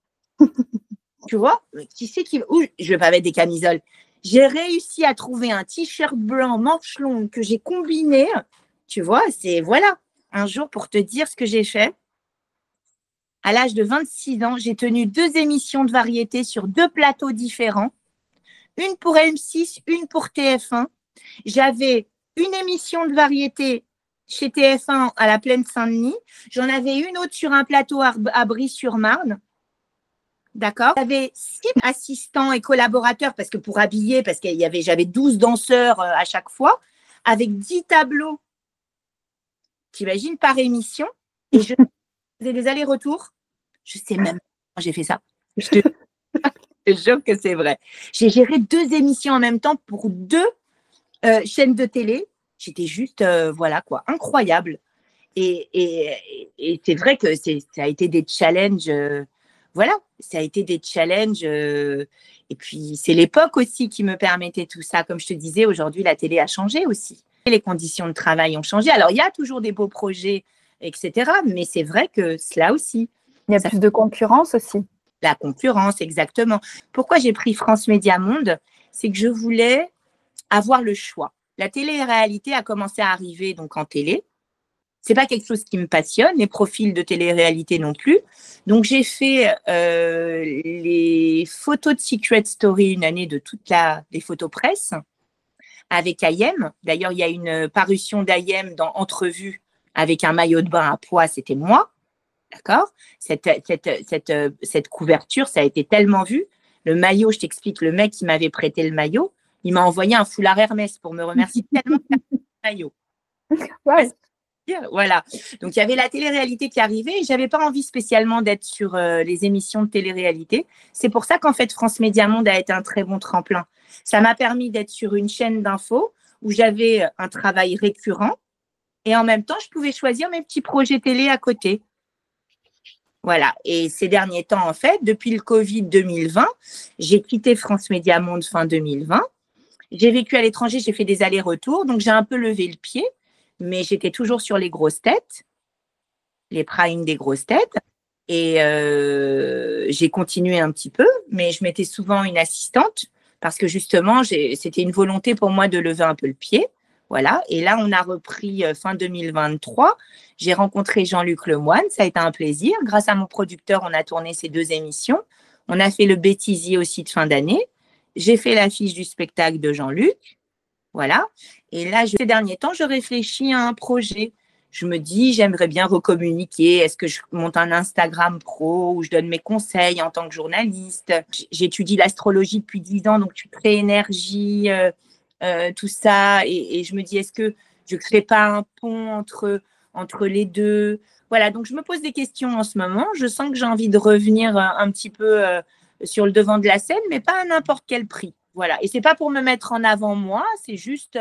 Tu vois? Qui c'est qui... je ne vais pas mettre des camisoles. J'ai réussi à trouver un t-shirt blanc manche longue que j'ai combiné. Tu vois, voilà. Un jour, pour te dire ce que j'ai fait, à l'âge de 26 ans, j'ai tenu 2 émissions de variété sur 2 plateaux différents. Une pour M6, une pour TF1. J'avais une émission de variété chez TF1 à la Plaine Saint-Denis. J'en avais une autre sur un plateau à Brie-sur-Marne. D'accord. J'avais 6 assistants et collaborateurs parce que pour habiller, parce qu'il y avait, j'avais 12 danseurs à chaque fois, avec 10 tableaux, t'imagines, par émission. Et je faisais des allers-retours. Je sais même pas comment j'ai fait ça. Je te jure que c'est vrai. J'ai géré 2 émissions en même temps pour 2 chaînes de télé. J'étais juste, voilà quoi, incroyable. Et c'est vrai que ça a été des challenges. Voilà, ça a été des challenges. Et puis, c'est l'époque aussi qui me permettait tout ça. Comme je te disais, aujourd'hui, la télé a changé aussi. Et les conditions de travail ont changé. Alors, il y a toujours des beaux projets, etc. Mais c'est vrai que cela aussi. Il y a plus de concurrence aussi. La concurrence, exactement. Pourquoi j'ai pris France Média Monde? C'est que je voulais avoir le choix. La télé-réalité a commencé à arriver donc en télé. C'est pas quelque chose qui me passionne, les profils de télé-réalité non plus. Donc, j'ai fait les photos de Secret Story, une année de toutes les photos presse avec Ayem. D'ailleurs, il y a une parution d'Ayem dans Entrevue avec un maillot de bain à pois, c'était moi. D'accord? Cette couverture, ça a été tellement vu. Le maillot, je t'explique, le mec qui m'avait prêté le maillot, il m'a envoyé un foulard Hermès pour me remercier tellement de le maillot. Ouais. Voilà. Donc, il y avait la télé-réalité qui arrivait et je n'avais pas envie spécialement d'être sur les émissions de télé-réalité. C'est pour ça qu'en fait, France Média Monde a été un très bon tremplin. Ça m'a permis d'être sur une chaîne d'infos où j'avais un travail récurrent et en même temps, je pouvais choisir mes petits projets télé à côté. Voilà. Et ces derniers temps, en fait, depuis le Covid 2020, j'ai quitté France Média Monde fin 2020. J'ai vécu à l'étranger, j'ai fait des allers-retours, donc j'ai un peu levé le pied. Mais j'étais toujours sur les grosses têtes, les primes des grosses têtes. Et j'ai continué un petit peu, mais je mettais souvent une assistante parce que justement, c'était une volonté pour moi de lever un peu le pied. Voilà. Et là, on a repris fin 2023. J'ai rencontré Jean-Luc Lemoine. Ça a été un plaisir. Grâce à mon producteur, on a tourné ces 2 émissions. On a fait le bêtisier aussi de fin d'année. J'ai fait l'affiche du spectacle de Jean-Luc. Voilà. Et là, ces derniers temps, je réfléchis à un projet. Je me dis, j'aimerais bien recommuniquer. Est-ce que je monte un Instagram pro où je donne mes conseils en tant que journaliste? J'étudie l'astrologie depuis 10 ans, donc tu crées énergie, tout ça. Et je me dis, est-ce que je ne crée pas un pont entre les deux? Voilà, donc je me pose des questions en ce moment. Je sens que j'ai envie de revenir un petit peu sur le devant de la scène, mais pas à n'importe quel prix. Voilà. Et ce n'est pas pour me mettre en avant moi, c'est juste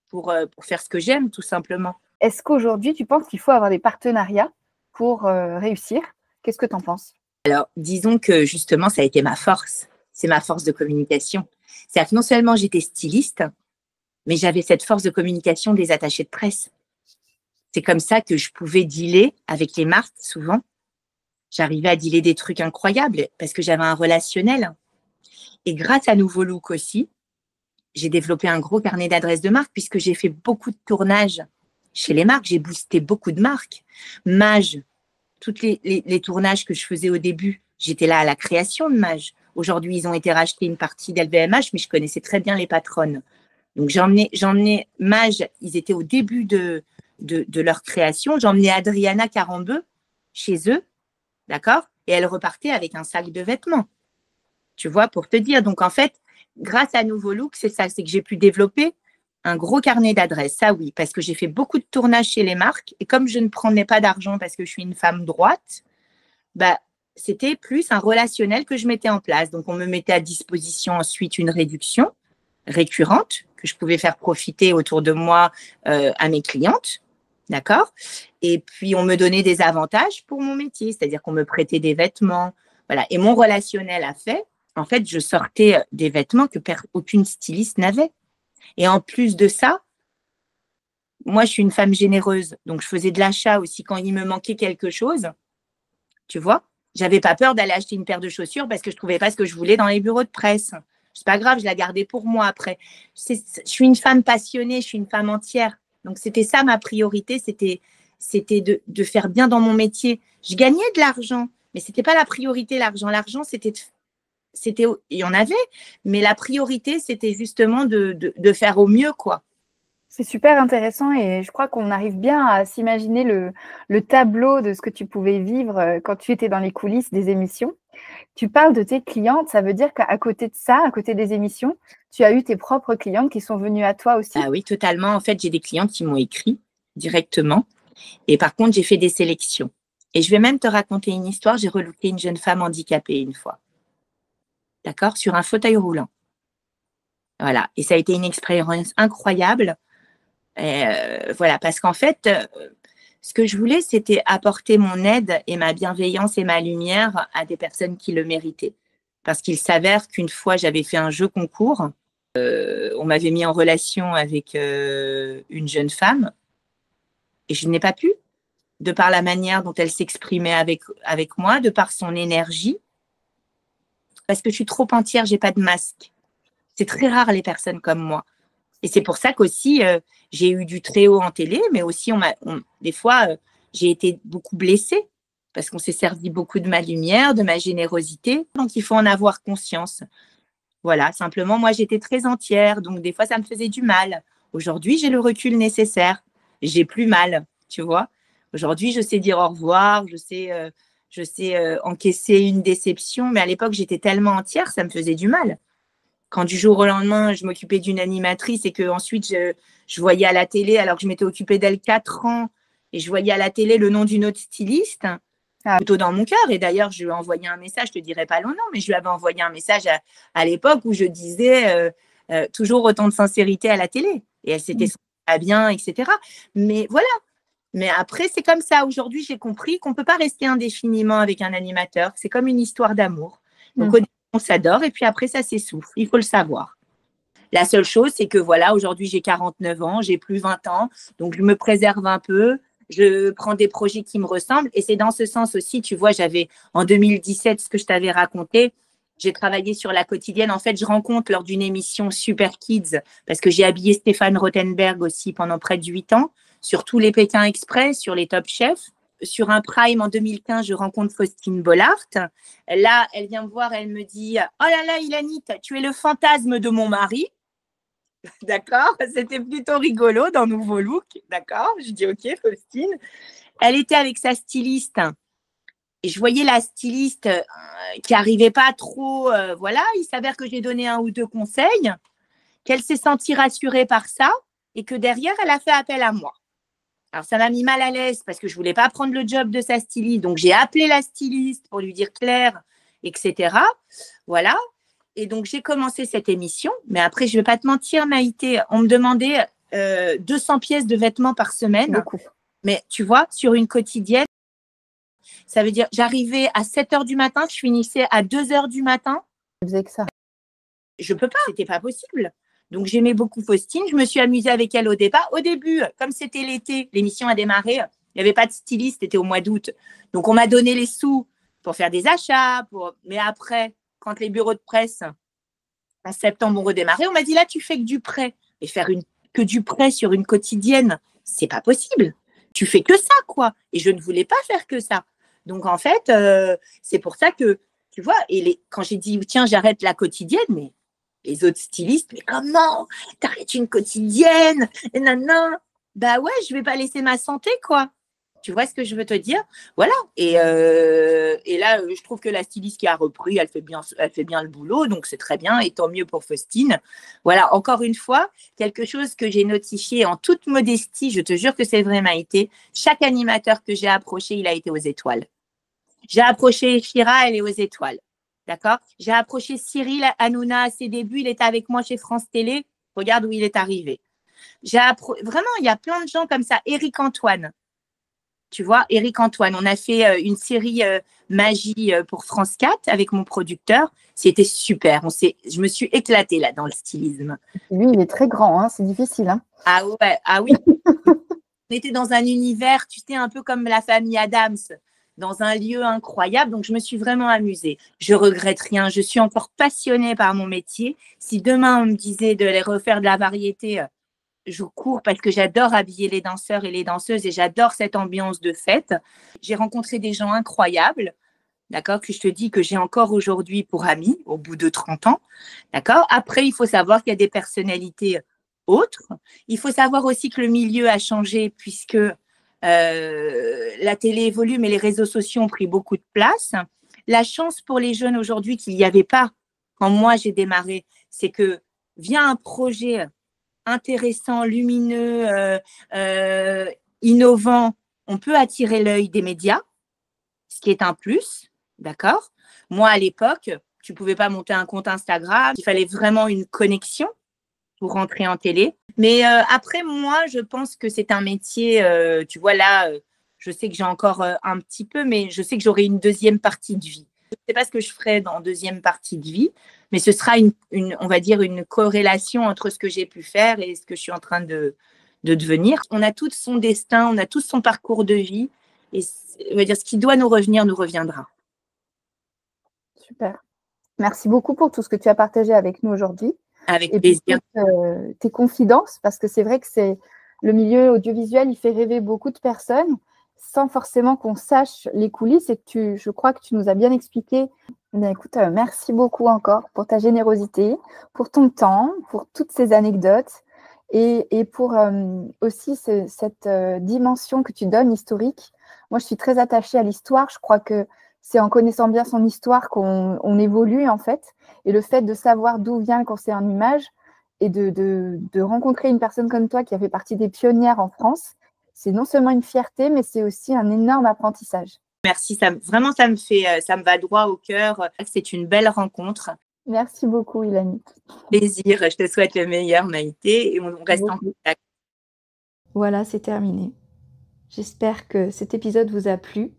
pour faire ce que j'aime, tout simplement. Est-ce qu'aujourd'hui, tu penses qu'il faut avoir des partenariats pour réussir? Qu'est-ce que tu en penses? Alors, disons que justement, ça a été ma force. C'est ma force de communication. C'est-à-dire que non seulement j'étais styliste, mais j'avais cette force de communication des attachés de presse. C'est comme ça que je pouvais dealer avec les marques, souvent. J'arrivais à dealer des trucs incroyables parce que j'avais un relationnel. Et grâce à Nouveau Look aussi, j'ai développé un gros carnet d'adresses de marques puisque j'ai fait beaucoup de tournages chez les marques. J'ai boosté beaucoup de marques. Mage, tous les tournages que je faisais au début, j'étais là à la création de Mage. Aujourd'hui, ils ont été rachetés une partie d'LVMH, mais je connaissais très bien les patronnes. Donc, j'emmenais Mage, ils étaient au début de leur création. J'emmenais Adriana Carambeu chez eux, d'accord? Et elle repartait avec un sac de vêtements. Tu vois, pour te dire. Donc, en fait, grâce à Nouveau Look, c'est ça, c'est que j'ai pu développer un gros carnet d'adresses. Ça, oui, parce que j'ai fait beaucoup de tournages chez les marques. Et comme je ne prenais pas d'argent parce que je suis une femme droite, bah, c'était plus un relationnel que je mettais en place. Donc, on me mettait à disposition ensuite une réduction récurrente que je pouvais faire profiter autour de moi à mes clientes. D'accord? Et puis, on me donnait des avantages pour mon métier, c'est-à-dire qu'on me prêtait des vêtements. Voilà. Et mon relationnel a fait, en fait, je sortais des vêtements que aucune styliste n'avait. Et en plus de ça, moi, je suis une femme généreuse. Donc, je faisais de l'achat aussi quand il me manquait quelque chose. Tu vois? J'avais pas peur d'aller acheter une paire de chaussures parce que je trouvais pas ce que je voulais dans les bureaux de presse. C'est pas grave, je la gardais pour moi après. Je suis une femme passionnée, je suis une femme entière. Donc, c'était ça ma priorité, c'était de faire bien dans mon métier. Je gagnais de l'argent, mais c'était pas la priorité, l'argent. L'argent, il y en avait, mais la priorité, c'était justement de faire au mieux, quoi. C'est super intéressant et je crois qu'on arrive bien à s'imaginer le tableau de ce que tu pouvais vivre quand tu étais dans les coulisses des émissions. Tu parles de tes clientes, ça veut dire qu'à côté de ça, à côté des émissions, tu as eu tes propres clientes qui sont venues à toi aussi? Ah oui, totalement. En fait, j'ai des clientes qui m'ont écrit directement. Et par contre, j'ai fait des sélections. Et je vais même te raconter une histoire. J'ai relooké une jeune femme handicapée une fois. D'accord? Sur un fauteuil roulant. Voilà. Et ça a été une expérience incroyable. Voilà. Parce qu'en fait, ce que je voulais, c'était apporter mon aide et ma bienveillance et ma lumière à des personnes qui le méritaient. Parce qu'il s'avère qu'une fois, j'avais fait un jeu concours. On m'avait mis en relation avec une jeune femme et je n'ai pas pu, de par la manière dont elle s'exprimait avec moi, de par son énergie, parce que je suis trop entière, j'ai pas de masque. C'est très rare les personnes comme moi. Et c'est pour ça qu'aussi, j'ai eu du très haut en télé, mais aussi, des fois, j'ai été beaucoup blessée parce qu'on s'est servi beaucoup de ma lumière, de ma générosité. Donc, il faut en avoir conscience. Voilà, simplement, moi, j'étais très entière. Donc, des fois, ça me faisait du mal. Aujourd'hui, j'ai le recul nécessaire. J'ai plus mal, tu vois. Aujourd'hui, je sais dire au revoir, je sais encaisser une déception. Mais à l'époque, j'étais tellement entière, ça me faisait du mal. Quand du jour au lendemain, je m'occupais d'une animatrice et que ensuite je voyais à la télé, alors que je m'étais occupée d'elle 4 ans, et je voyais à la télé le nom d'une autre styliste, Ah. plutôt dans mon cœur. Et d'ailleurs, je lui ai envoyé un message, je ne te dirai pas le nom, mais je lui avais envoyé un message à l'époque où je disais toujours autant de sincérité à la télé. Et elle s'était sentie pas bien, etc. Mais voilà. Mais après, c'est comme ça. Aujourd'hui, j'ai compris qu'on ne peut pas rester indéfiniment avec un animateur. C'est comme une histoire d'amour. Donc, au début, on s'adore et puis après, ça s'essouffle. Il faut le savoir. La seule chose, c'est que voilà, aujourd'hui, j'ai 49 ans, j'ai plus 20 ans, donc je me préserve un peu. Je prends des projets qui me ressemblent et c'est dans ce sens aussi, tu vois, j'avais en 2017 ce que je t'avais raconté. J'ai travaillé sur la quotidienne. En fait, je rencontre lors d'une émission Super Kids parce que j'ai habillé Stéphane Rothenberg aussi pendant près de 8 ans sur tous les Pékin Express, sur les Top Chefs. Sur un Prime en 2015, je rencontre Faustine Bollard. Là, elle vient me voir, elle me dit « Oh là là, Ilanit, tu es le fantasme de mon mari. » D'accord, c'était plutôt rigolo dans Nouveau Look. D'accord, je dis ok, Faustine. Elle était avec sa styliste et je voyais la styliste qui n'arrivait pas trop. Voilà, il s'avère que j'ai donné 1 ou 2 conseils, qu'elle s'est sentie rassurée par ça et que derrière, elle a fait appel à moi. Alors, ça m'a mis mal à l'aise parce que je ne voulais pas prendre le job de sa styliste. Donc, j'ai appelé la styliste pour lui dire clair, etc. Voilà. Et donc, j'ai commencé cette émission. Mais après, je ne vais pas te mentir, Maïté, on me demandait 200 pièces de vêtements par semaine. Beaucoup. Mais tu vois, sur une quotidienne, ça veut dire j'arrivais à 7 heures du matin, je finissais à 2 heures du matin. Je faisais que ça. Je ne peux pas, c'était pas possible. Donc, j'aimais beaucoup Faustine. Je me suis amusée avec elle au départ. Au début, comme c'était l'été, l'émission a démarré. Il n'y avait pas de styliste, c'était au mois d'août. Donc, on m'a donné les sous pour faire des achats. Mais après, quand les bureaux de presse, en septembre, ont redémarré, on m'a dit là, tu fais que du prêt. Et faire que du prêt sur une quotidienne, c'est pas possible. Tu fais que ça, quoi. Et je ne voulais pas faire que ça. Donc, en fait, c'est pour ça que, tu vois, quand j'ai dit, tiens, j'arrête la quotidienne, mais les autres stylistes, mais comment t'arrêtes une quotidienne? Et non, bah ouais, je vais pas laisser ma santé, quoi. Tu vois ce que je veux te dire? Voilà. Et là, je trouve que la styliste qui a repris, elle fait bien le boulot, donc c'est très bien, et tant mieux pour Faustine. Voilà, encore une fois, quelque chose que j'ai notifié en toute modestie, je te jure que c'est vrai, Maïté. Chaque animateur que j'ai approché, il a été aux étoiles. J'ai approché Shira, elle est aux étoiles. D'accord? J'ai approché Cyril Hanouna à ses débuts, il était avec moi chez France Télé. Regarde où il est arrivé. Vraiment, il y a plein de gens comme ça. Éric Antoine. Tu vois, Éric Antoine, on a fait une série magie pour France 4 avec mon producteur. C'était super. Je me suis éclatée là dans le stylisme. Lui, il est très grand, hein, c'est difficile. Hein. Ah ouais, ah oui. On était dans un univers, tu sais, un peu comme la famille Adams, dans un lieu incroyable. Donc, je me suis vraiment amusée. Je regrette rien. Je suis encore passionnée par mon métier. Si demain, on me disait de les refaire de la variété, je cours parce que j'adore habiller les danseurs et les danseuses et j'adore cette ambiance de fête. J'ai rencontré des gens incroyables, d'accord, que je te dis que j'ai encore aujourd'hui pour amis au bout de 30 ans, d'accord. Après, il faut savoir qu'il y a des personnalités autre. Il faut savoir aussi que le milieu a changé puisque la télé évolue, mais les réseaux sociaux ont pris beaucoup de place. La chance pour les jeunes aujourd'hui qu'il n'y avait pas quand moi j'ai démarré, c'est que via un projet intéressant, lumineux, innovant, on peut attirer l'œil des médias, ce qui est un plus, d'accord? Moi, à l'époque, tu ne pouvais pas monter un compte Instagram, il fallait vraiment une connexion pour rentrer en télé. Mais après, moi, je pense que c'est un métier, tu vois, là, je sais que j'ai encore un petit peu, mais je sais que j'aurai une deuxième partie de vie. Je ne sais pas ce que je ferai dans deuxième partie de vie, mais ce sera on va dire, une corrélation entre ce que j'ai pu faire et ce que je suis en train de devenir. On a tous son destin, on a tous son parcours de vie, et on va dire, ce qui doit nous revenir nous reviendra. Super. Merci beaucoup pour tout ce que tu as partagé avec nous aujourd'hui. Avec plaisir. Tes confidences, parce que c'est vrai que le milieu audiovisuel, il fait rêver beaucoup de personnes sans forcément qu'on sache les coulisses, et je crois que tu nous as bien expliqué. Bien, écoute, merci beaucoup encore pour ta générosité, pour ton temps, pour toutes ces anecdotes et pour aussi cette dimension que tu donnes historique. Moi, je suis très attachée à l'histoire. Je crois que c'est en connaissant bien son histoire qu'on évolue, en fait. Et le fait de savoir d'où vient quand c'est en image et de rencontrer une personne comme toi qui a fait partie des pionnières en France, c'est non seulement une fierté, mais c'est aussi un énorme apprentissage. Merci, vraiment, ça me va droit au cœur. C'est une belle rencontre. Merci beaucoup, Ilanit. Plaisir, je te souhaite le meilleur, Maïté, et on reste en contact. Voilà, c'est terminé. J'espère que cet épisode vous a plu.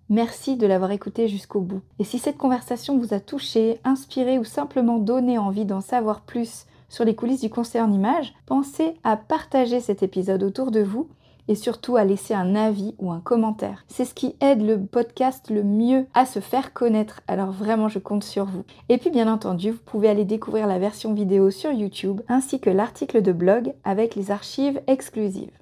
Merci de l'avoir écouté jusqu'au bout. Et si cette conversation vous a touché, inspiré ou simplement donné envie d'en savoir plus sur les coulisses du conseil en images, pensez à partager cet épisode autour de vous et surtout à laisser un avis ou un commentaire. C'est ce qui aide le podcast le mieux à se faire connaître, alors vraiment je compte sur vous. Et puis bien entendu, vous pouvez aller découvrir la version vidéo sur YouTube ainsi que l'article de blog avec les archives exclusives.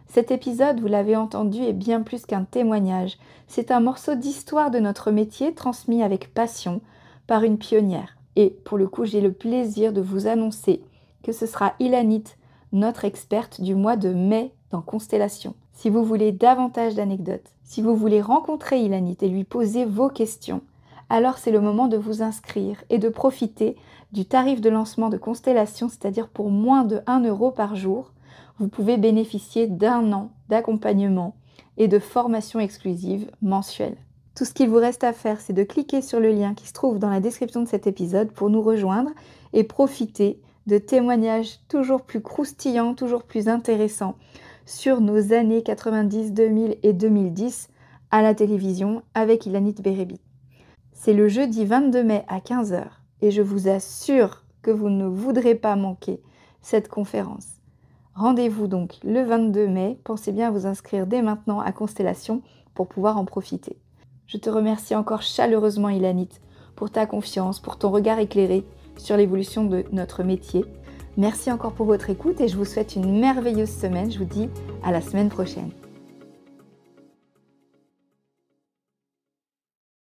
Cet épisode, vous l'avez entendu, est bien plus qu'un témoignage. C'est un morceau d'histoire de notre métier transmis avec passion par une pionnière. Et pour le coup, j'ai le plaisir de vous annoncer que ce sera Ilanit, notre experte du mois de mai dans Constellation. Si vous voulez davantage d'anecdotes, si vous voulez rencontrer Ilanit et lui poser vos questions, alors c'est le moment de vous inscrire et de profiter du tarif de lancement de Constellation, c'est-à-dire pour moins de 1 € par jour. Vous pouvez bénéficier d'1 an d'accompagnement et de formation exclusive mensuelle. Tout ce qu'il vous reste à faire, c'est de cliquer sur le lien qui se trouve dans la description de cet épisode pour nous rejoindre et profiter de témoignages toujours plus croustillants, toujours plus intéressants sur nos années 90, 2000 et 2010 à la télévision avec Ilanit Berebi. C'est le jeudi 22 mai à 15 h et je vous assure que vous ne voudrez pas manquer cette conférence. Rendez-vous donc le 22 mai, pensez bien à vous inscrire dès maintenant à Constellation pour pouvoir en profiter. Je te remercie encore chaleureusement Ilanit pour ta confiance, pour ton regard éclairé sur l'évolution de notre métier. Merci encore pour votre écoute et je vous souhaite une merveilleuse semaine. Je vous dis à la semaine prochaine.